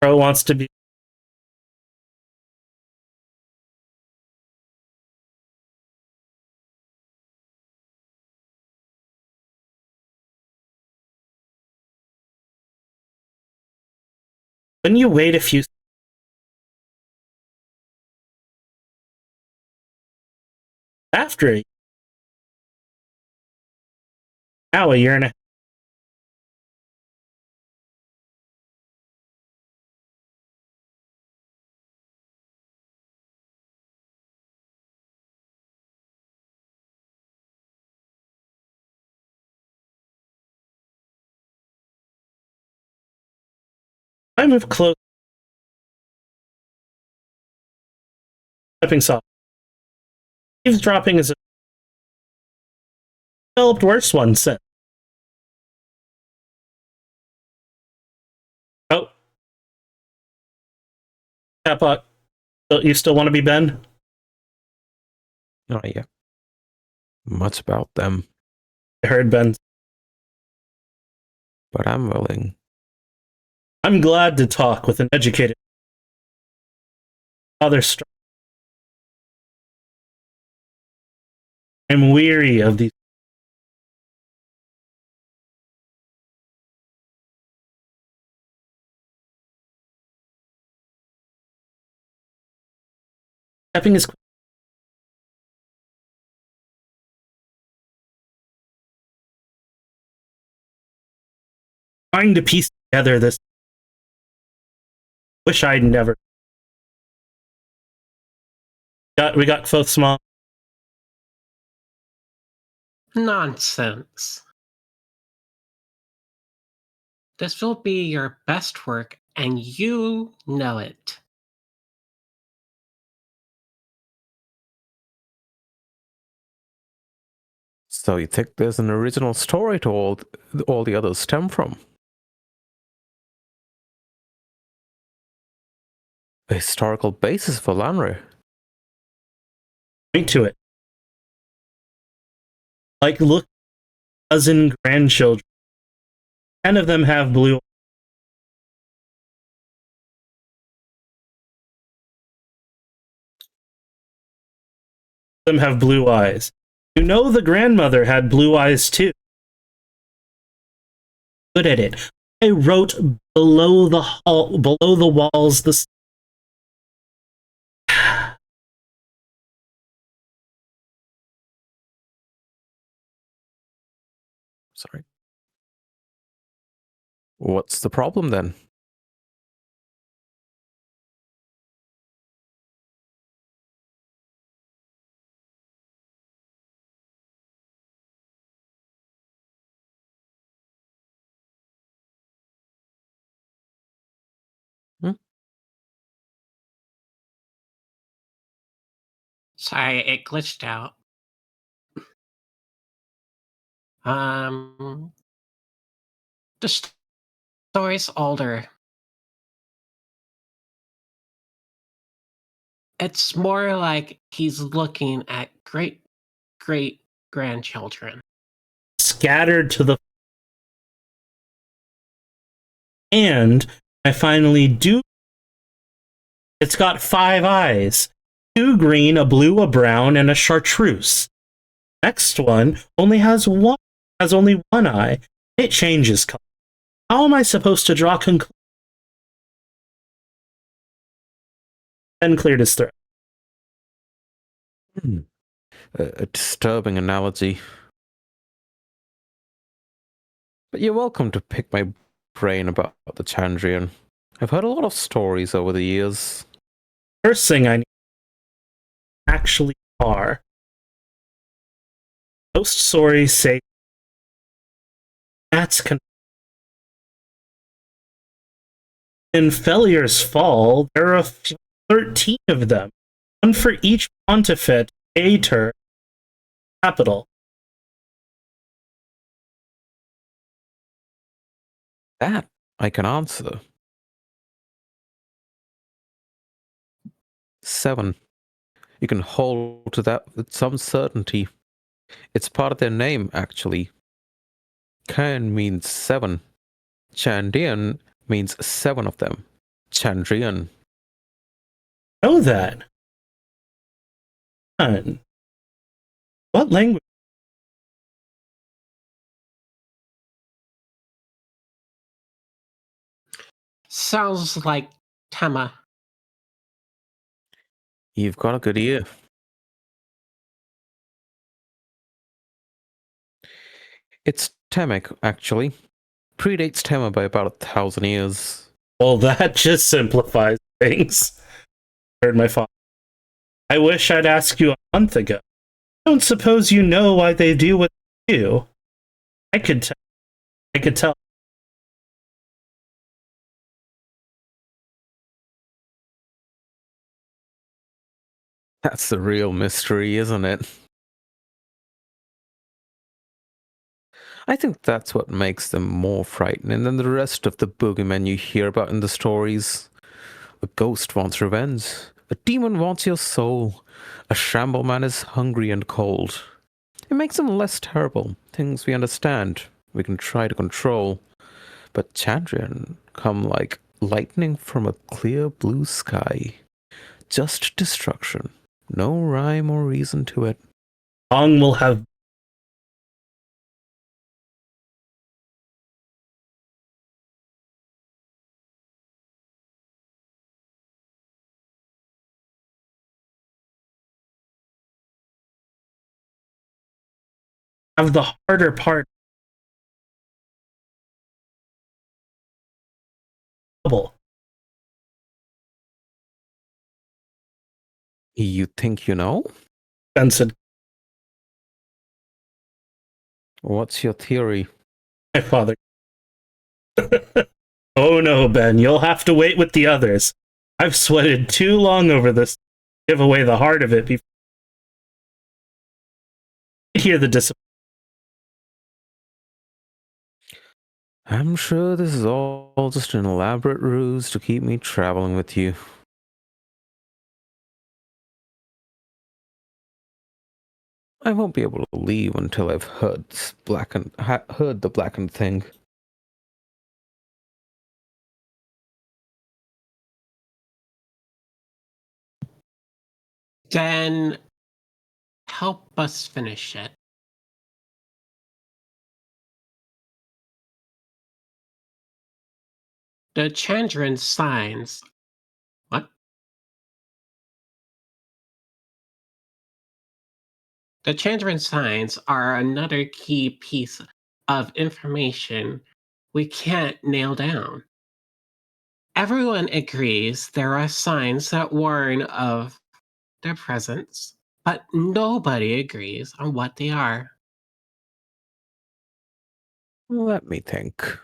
Bro wants to be. When you wait a few. After it. Now a year and a half. I move close. Stepping soft. Eavesdropping is a developed worse one since. Oh. Taplock. You still want to be Ben? Oh, yeah. Much about them, I heard Ben. but I'm willing. I'm glad to talk with an educated father. I'm weary of these. Stepping is. Trying to piece together this. Wish I'd never. We got both small. Nonsense. This will be your best work, and you know it. So you think there's an original story to all the others stem from? A historical basis for Lanre? Point to it. Like, look, cousin grandchildren. 10 of them have blue. Them have blue eyes. You know the grandmother had blue eyes too. Good at it. I wrote below the walls. Sorry. What's the problem then? Sorry, it glitched out. The story's older. It's more like he's looking at great grandchildren. Scattered to the. And I finally do. It's got 5 eyes. 2 green, a blue, a brown, and a chartreuse. Next one only has only one eye. It changes color. How am I supposed to draw conclusions? Ben cleared his throat. A disturbing analogy. But you're welcome to pick my brain about the Chandrian. I've heard a lot of stories over the years. First thing I need actually are. Most stories say that's in Fellier's Fall, there are 13 of them, one for each pontifet, Aeter, capital. That I can answer. 7. You can hold to that with some certainty. It's part of their name, actually. Cain means 7. Chandian means 7 of them. Chandrian. Know that. Fun. What language? Sounds like Tema. You've got a good ear. It's Temek, actually. Predates Tema by about 1,000 years. Well, that just simplifies things. Heard my father. I wish I'd asked you a month ago. I don't suppose you know why they do what they do. I could tell. I could tell. That's the real mystery, isn't it? I think that's what makes them more frightening than the rest of the boogeymen you hear about in the stories. A ghost wants revenge. A demon wants your soul. A shambleman is hungry and cold. It makes them less terrible. Things we understand, we can try to control. But Chandrian come like lightning from a clear blue sky. Just destruction. No rhyme or reason to it. Long will have the harder part. You think you know? Ben said, What's your theory? my father. Oh no, Ben, you'll have to wait with the others. I've sweated too long over this. Give away the heart of it before you hear the disappointment. I'm sure this is all just an elaborate ruse to keep me traveling with you. I won't be able to leave until I've heard the blackened thing. Then help us finish it. The Chandran signs. What? The Chandran signs are another key piece of information we can't nail down. Everyone agrees there are signs that warn of their presence, but nobody agrees on what they are. Let me think.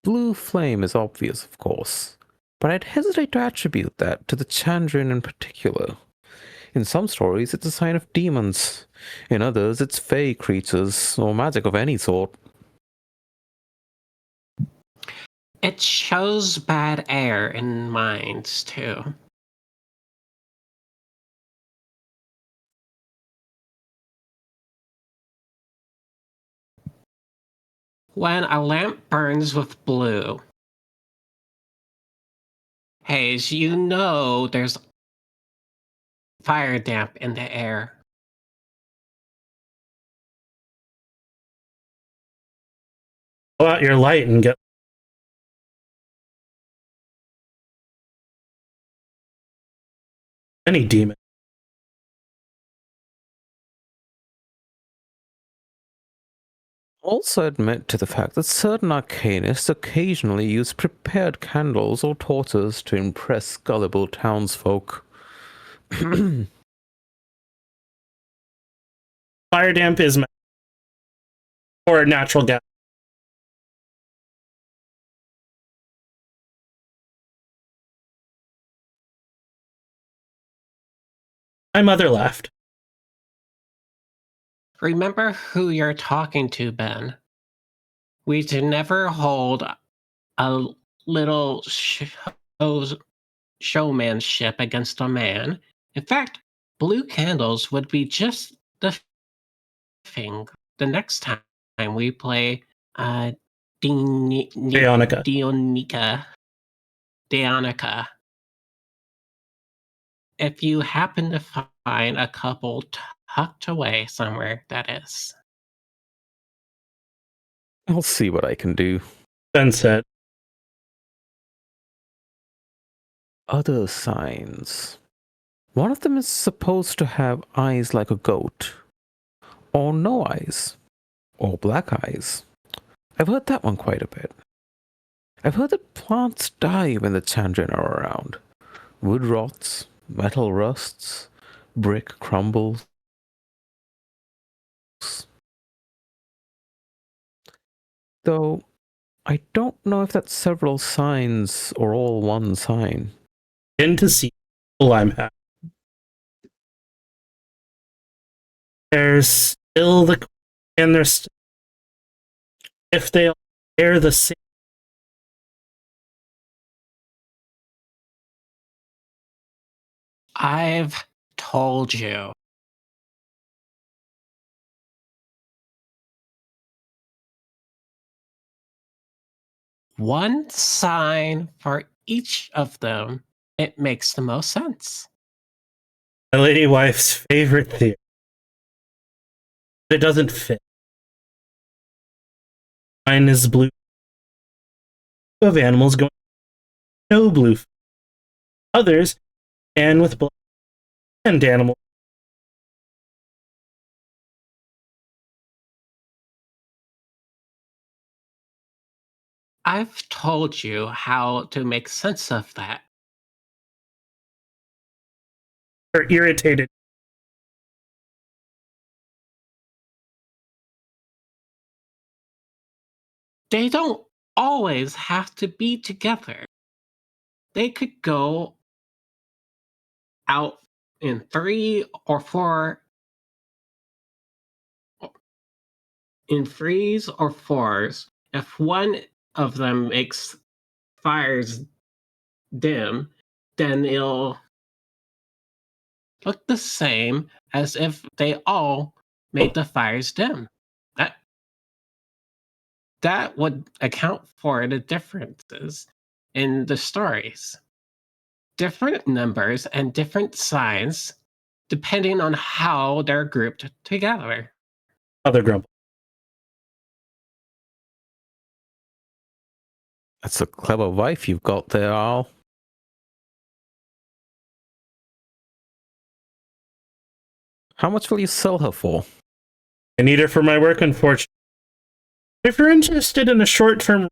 Blue flame is obvious, of course, but I'd hesitate to attribute that to the Chandrian in particular. In some stories, it's a sign of demons. In others, it's fey creatures, or magic of any sort. It shows bad air in minds, too. When a lamp burns with blue, Hayes, you know there's fire damp in the air. Pull out your light and get any demon. also admit to the fact that certain arcanists occasionally use prepared candles or torches to impress gullible townsfolk. Fire damp is or natural gas. My mother laughed. Remember who you're talking to, Ben. We should never hold a little showmanship against a man. In fact, blue candles would be just the thing the next time we play Dionica. Dionica. If you happen to find a couple tucked away somewhere, that is. I'll see what I can do. Ben said. Other signs. One of them is supposed to have eyes like a goat, or no eyes, or black eyes. I've heard that one quite a bit. I've heard that plants die when the Chandran are around. Wood rots, metal rusts, brick crumbles. Though, I don't know if that's several signs or all one sign. In to see I'm happy. There's still and there's if they are the same. I've told you. One sign for each of them. It makes the most sense. My lady wife's favorite theory. It doesn't fit. Mine is blue. Of animals going no blue. Others and with black and animals. I've told you how to make sense of that. Are irritated. They don't always have to be together. They could go out in 3 or 4 in 3s or 4s. If one of them makes fires dim, then it'll look the same as if they all made the fires dim. That would account for the differences in the stories. Different numbers and different signs depending on how they're grouped together. Other grumble. That's a clever wife you've got there, Al. How much will you sell her for? I need her for my work, unfortunately. If you're interested in a short-term,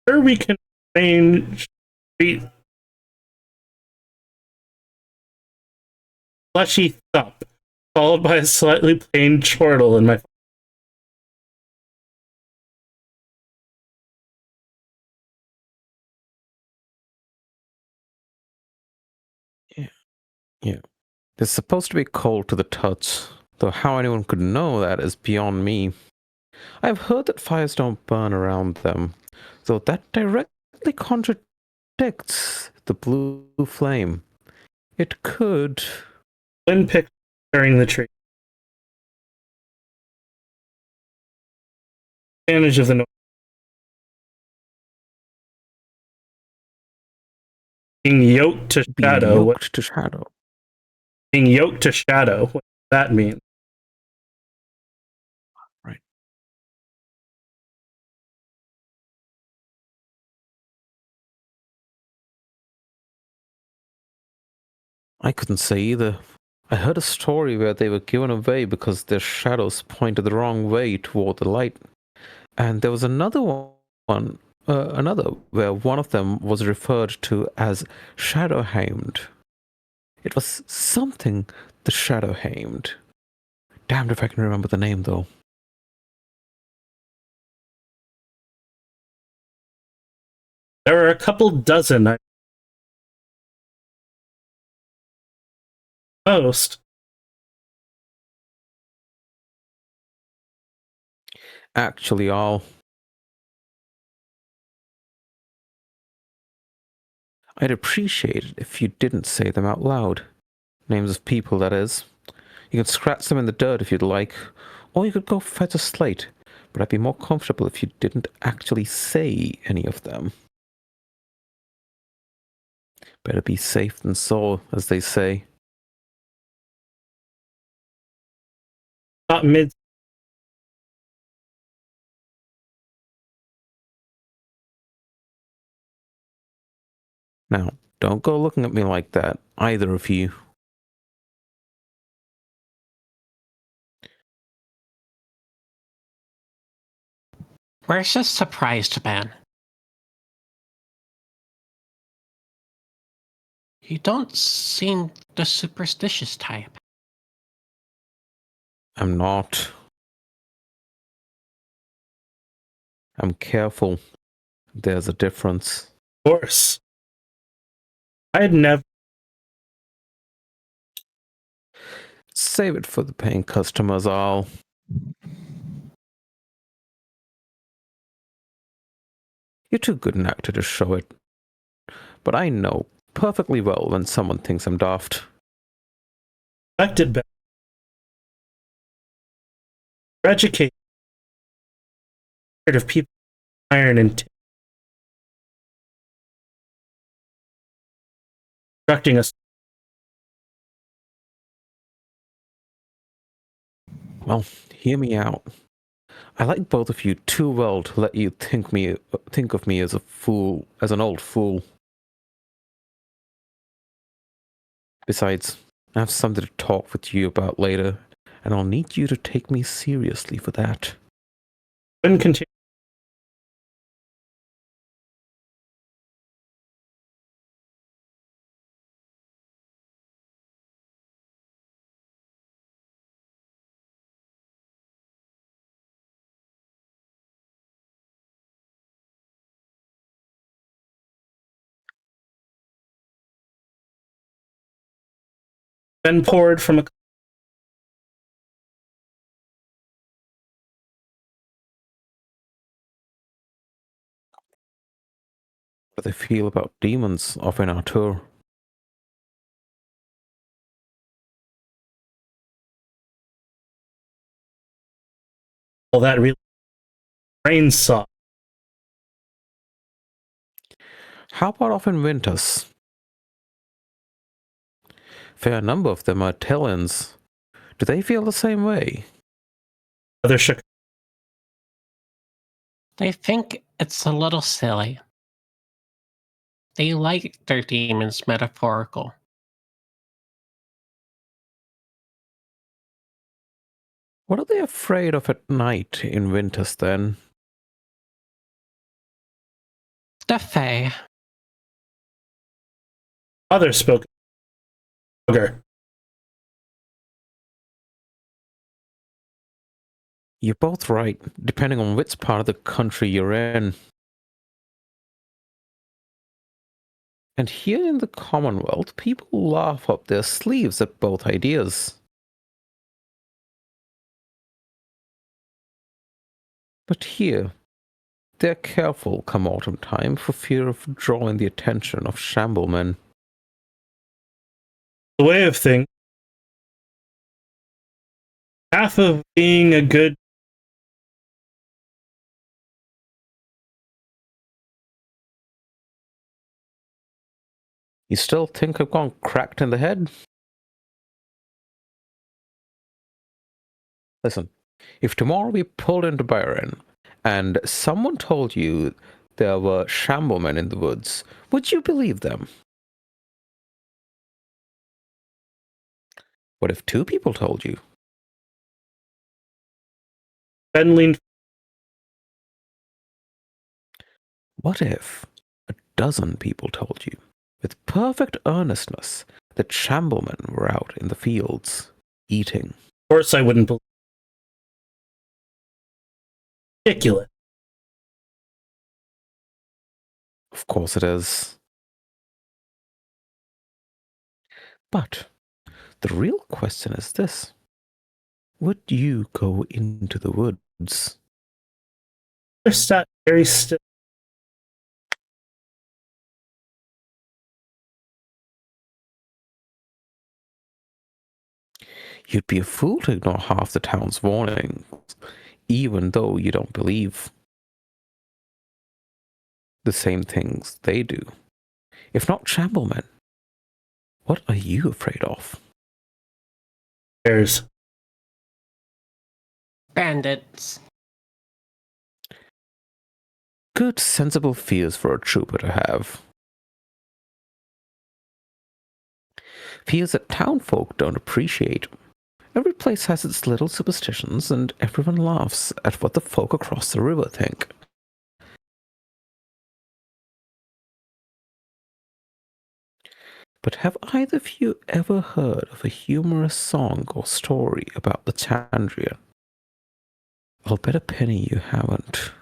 sure we can arrange fleshy thump, followed by a slightly plain chortle in my. Yeah. They're supposed to be cold to the touch, though how anyone could know that is beyond me. I've heard that fires don't burn around them, though that directly contradicts the blue flame. It could. Wind picked during the tree. Advantage of the noise. Being yoked to Be shadow. yoked to shadow. Being yoked to shadow. What does that mean? Right. I couldn't say either. I heard a story where they were given away because their shadows pointed the wrong way toward the light. And there was another one, another where one of them was referred to as Shadowhamed. It was something the Shadowhamed. Damned if I can remember the name though. There are a couple dozen most. Actually, I'd appreciate it if you didn't say them out loud. Names of people, that is. You can scratch them in the dirt if you'd like, or you could go fetch a slate, but I'd be more comfortable if you didn't actually say any of them. Better be safe than sorry, as they say. Not mid. Now, don't go looking at me like that, either of you. Where's the surprised man? You don't seem the superstitious type. I'm not. I'm careful. There's a difference. Of course. I had never. Save it for the paying customers, I'll. You're too good an actor to show it. But I know perfectly well when someone thinks I'm daft. Expected better. Educate of people iron and instructing us. Well, hear me out. I like both of you too well to let you think of me as a fool, as an old fool. Besides, I have something to talk with you about later, and I'll need you to take me seriously for that. When continue. Then poured from a. What do they feel about demons off in our tour? All that really. Brain saw. How about off in Winters? Fair number of them are Tellans. Do they feel the same way? Other shook. They think it's a little silly. They like their demons metaphorical. What are they afraid of at night in Winters then? The Fae. Others spoke. You're both right, depending on which part of the country you're in. And here in the Commonwealth, people laugh up their sleeves at both ideas. But here, they're careful come autumn time for fear of drawing the attention of shamblemen. the way of things. Half of being a good. You still think I've gone cracked in the head? Listen, if tomorrow we pulled into Byron and someone told you there were shamblemen in the woods, would you believe them? What if two people told you? Ben leaned. What if a dozen people told you, with perfect earnestness, that shamblemen were out in the fields, eating? Of course, I wouldn't believe. Ridiculous. Of course it is. But the real question is this. Would you go into the woods? They're very still. You'd be a fool to ignore half the town's warnings, even though you don't believe the same things they do. If not shamblemen, what are you afraid of? Bears. Bandits. Good, sensible fears for a trooper to have. Fears that townfolk don't appreciate. Every place has its little superstitions, and everyone laughs at what the folk across the river think. But have either of you ever heard of a humorous song or story about the Chandria? I'll bet a penny you haven't.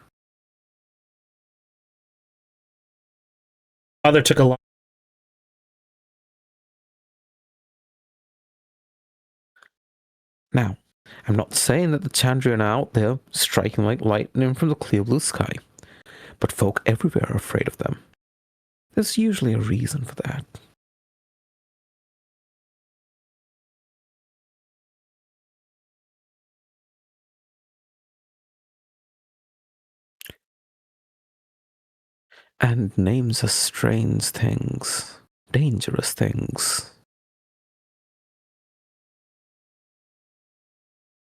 Father took a long. Now, I'm not saying that the Chandria are out there striking like lightning from the clear blue sky, but folk everywhere are afraid of them. There's usually a reason for that. And names are strange things, dangerous things.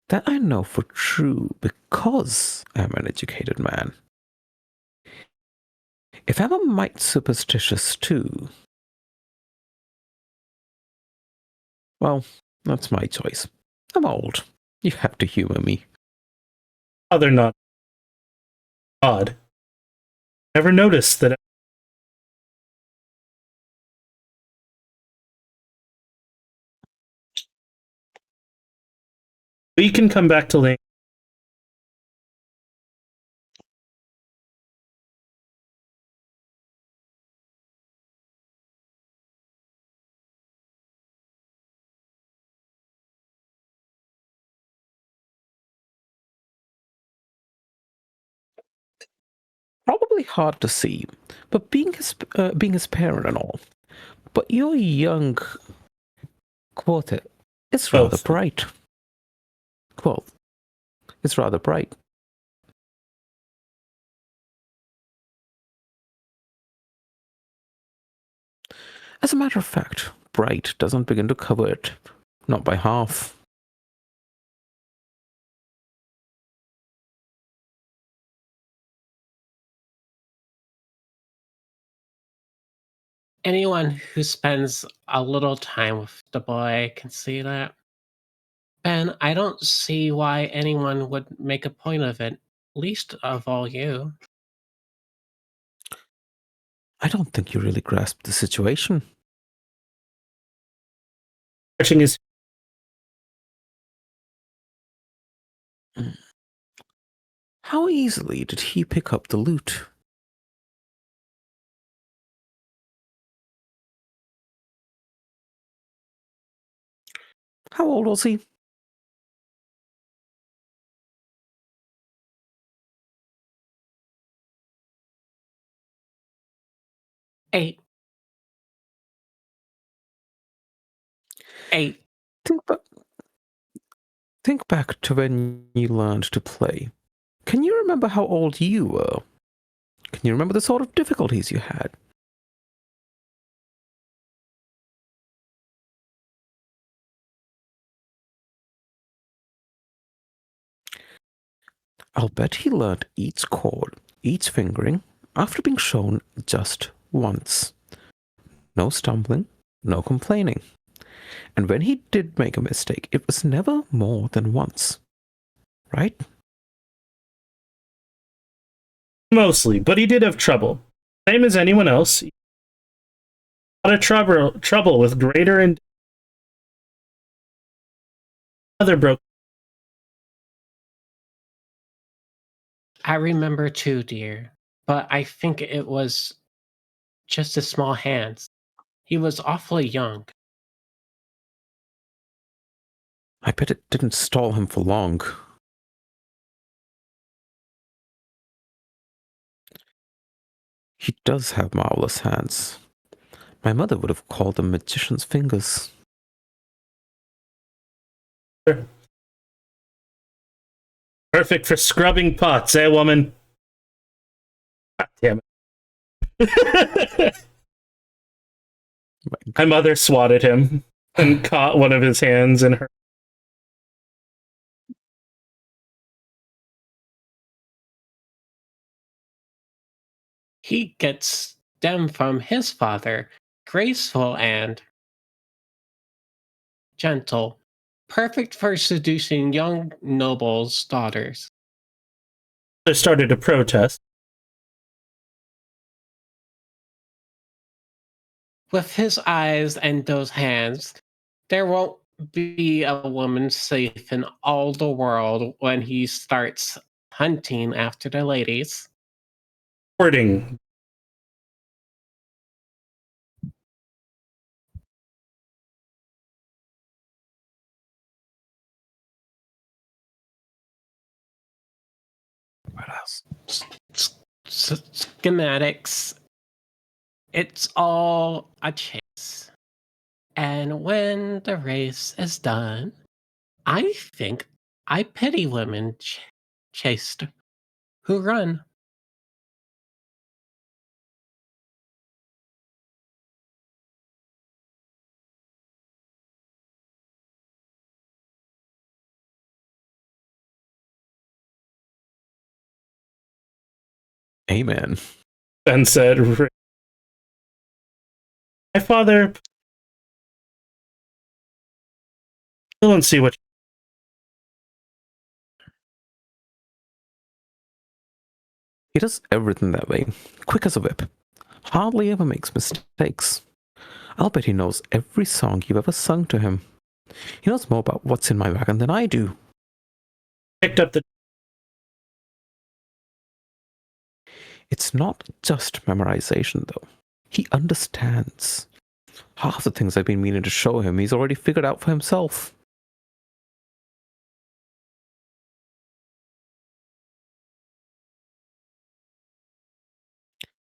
That I know for true because I'm an educated man. If I'm a mite superstitious too, well, that's my choice. I'm old. You have to humor me. Father not. Odd. Never noticed that. We can come back to Lane. Probably hard to see, but being his parent and all. But your young quartet is rather Both. bright. Well, it's rather bright. As a matter of fact, bright doesn't begin to cover it, not by half. Anyone who spends a little time with the boy can see that. Ben, I don't see why anyone would make a point of it, least of all you. I don't think you really grasp the situation. Stretching his. How easily did he pick up the loot? How old was he? Eight. Think back to when you learned to play. Can you remember how old you were? Can you remember the sort of difficulties you had? I'll bet he learnt each chord, each fingering, after being shown just once. No stumbling, no complaining. And when he did make a mistake, it was never more than once. Right? Mostly, but he did have trouble. Same as anyone else. A lot of trouble with greater and other broke. I remember too, dear, but I think it was just his small hands. He was awfully young. I bet it didn't stall him for long. He does have marvelous hands. My mother would have called them magician's fingers. Perfect for scrubbing pots, eh, woman? God damn it. My mother swatted him and caught one of his hands in her. He gets them from his father, graceful and gentle, perfect for seducing young nobles' daughters. They started to protest. With his eyes and those hands, there won't be a woman safe in all the world when he starts hunting after the ladies. Hoarding. What else? Schematics. It's all a chase. And when the race is done, I think I pity women chased who run. Amen. Ben said, my father. I don't see what. He does everything that way, quick as a whip. Hardly ever makes mistakes. I'll bet he knows every song you've ever sung to him. He knows more about what's in my wagon than I do. Picked up the. It's not just memorization, though. He understands. Half the things I've been meaning to show him, he's already figured out for himself.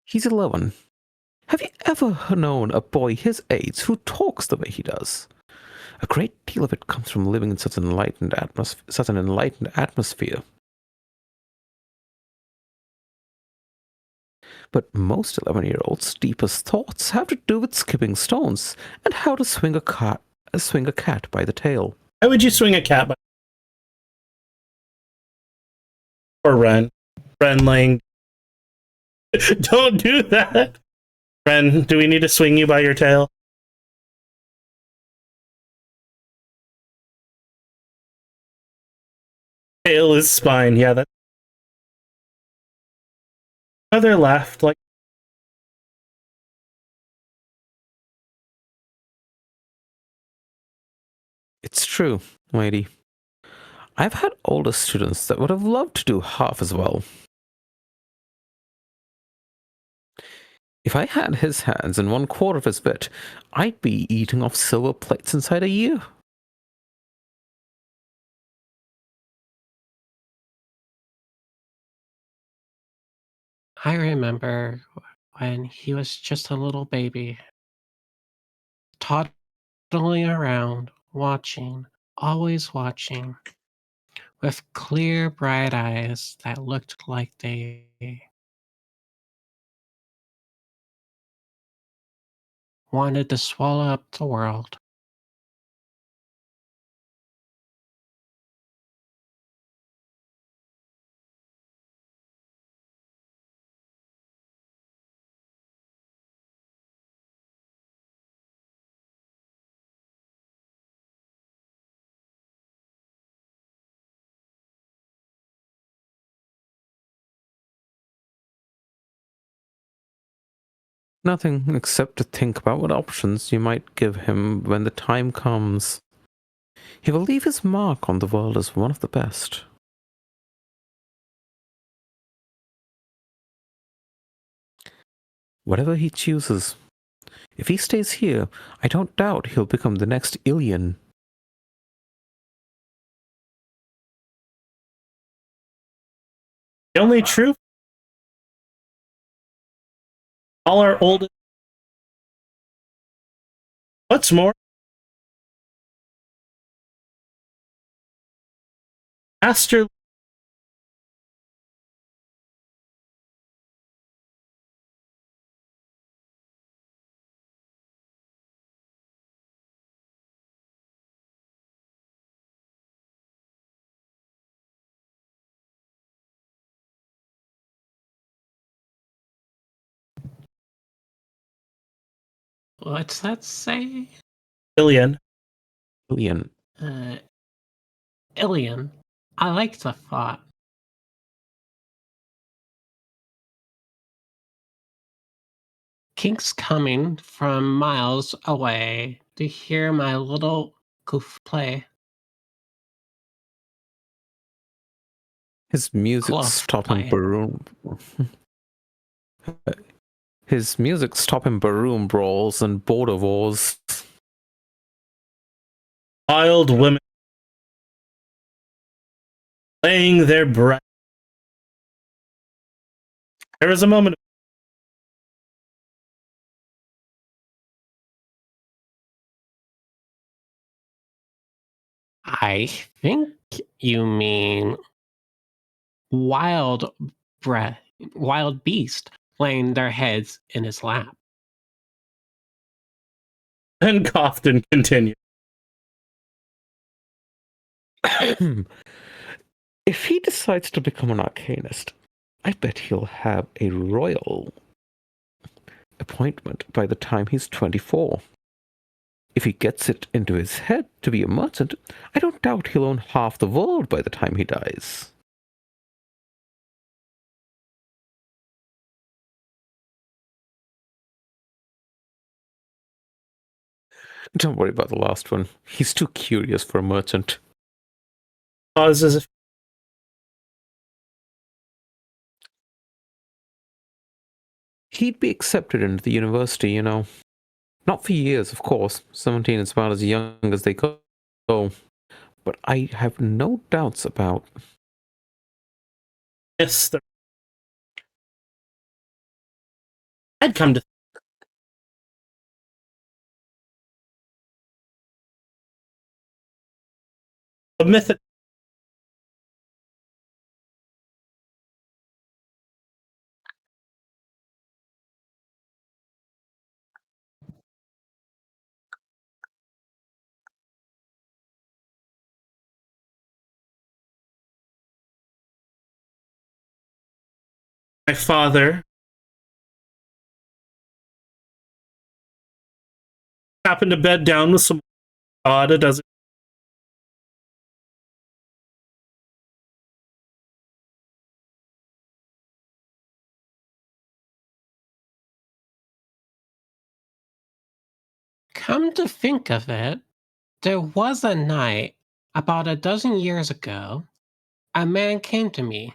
He's 11. Have you ever known a boy his age who talks the way he does? A great deal of it comes from living in such an enlightened atmosphere. But most 11-year-olds' deepest thoughts have to do with skipping stones and how to swing a cat by the tail. Why would you swing a cat by. Or Ren? Ren laying. Don't do that! Ren, do we need to swing you by your tail? Tail is spine, yeah, that. Mother laughed like. It's true, lady. I've had older students that would have loved to do half as well. If I had his hands and 1/4 of his wit, I'd be eating off silver plates inside a year. I remember when he was just a little baby, toddling around, watching, always watching, with clear, bright eyes that looked like they wanted to swallow up the world. Nothing except to think about what options you might give him when the time comes. He will leave his mark on the world as one of the best. Whatever he chooses. If he stays here, I don't doubt he'll become the next Ilian. The only truth, all our oldest. What's more, Master. What's that say? Ilian. Ilian. Uh, Ilian. I like the thought. King's coming from miles away to hear my little goof play. His music Close stopping play. baroom. His music stopping baroom brawls and border wars. Wild women laying their breath. There was a moment. I think you mean wild breath, wild beast laying their heads in his lap. And coughed and continued. If he decides to become an arcanist, I bet he'll have a royal appointment by the time he's 24. If he gets it into his head to be a merchant, I don't doubt he'll own half the world by the time he dies. Don't worry about the last one. He's too curious for a merchant. Pauses. He'd be accepted into the university, you know. Not for years, of course. 17 is about as young as they go. But I have no doubts about... Yes, I'd come to a mythic. My father happened to bed down with some odd a dozen. Come to think of it, there was a night about a dozen years ago. A man came to me.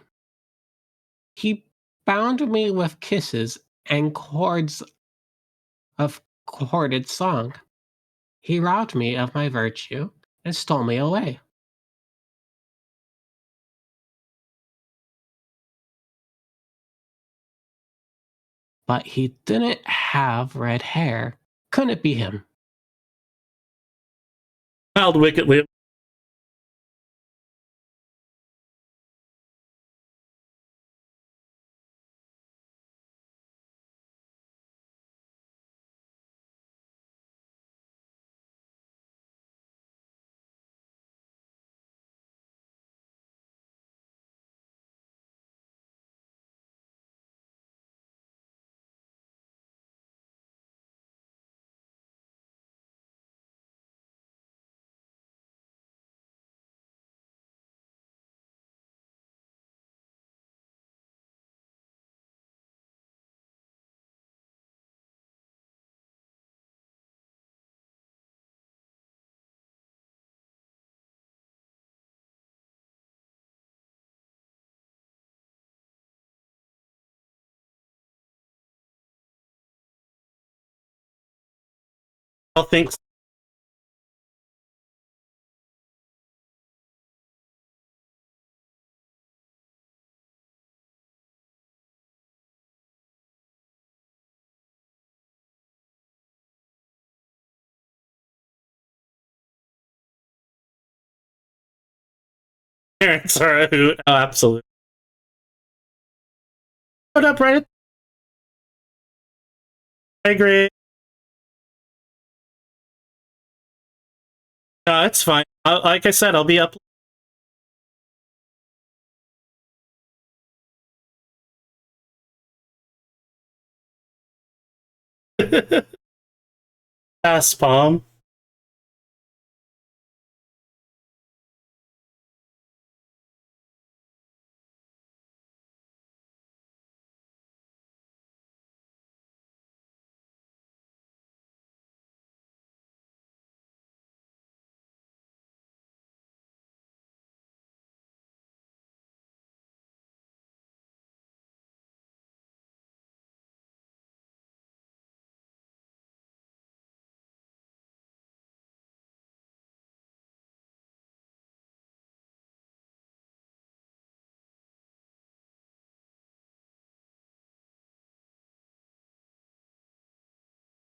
He bound me with kisses and chords of chorded song. He robbed me of my virtue and stole me away. But he didn't have red hair. Couldn't it be him? Smiled wickedly. I'll think. Parents are a hoot. Oh, absolutely. Put up right. I agree. No, it's fine. Like I said, I'll be up. Pass palm.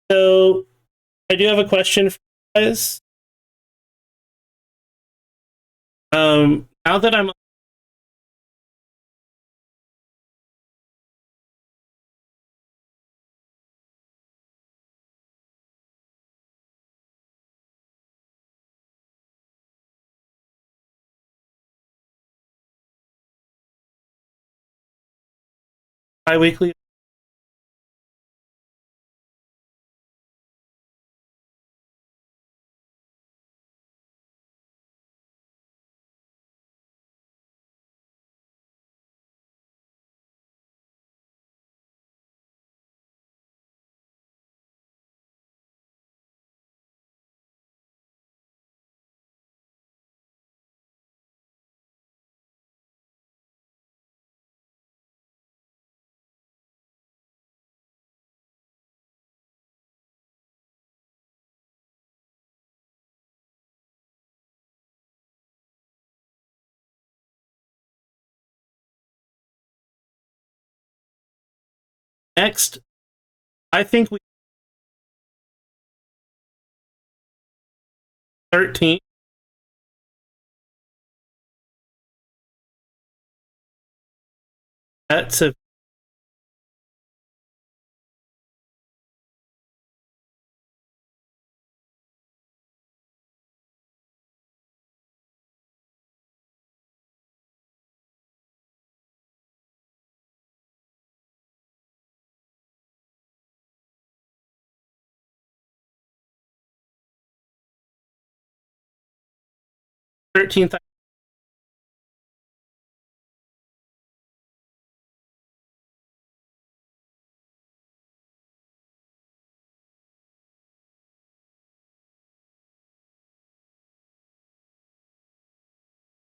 So I do have a question for you guys. Now that I'm bi-weekly, next, I think we 13. That's a $13th.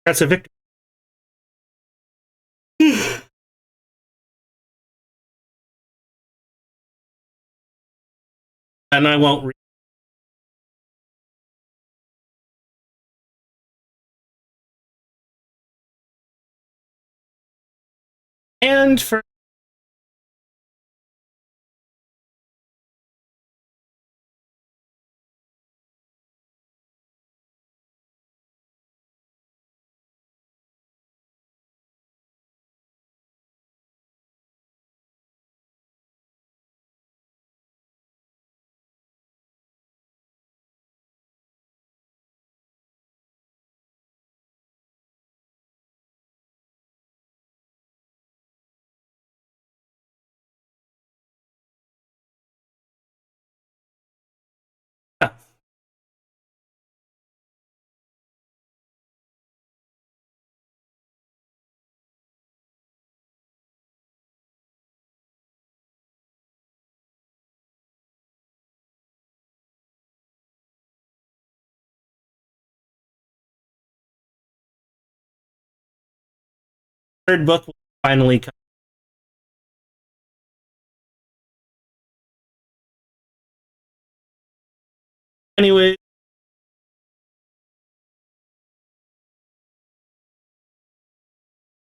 That's a victory. And I won't read. And for third book will finally come. Anyway,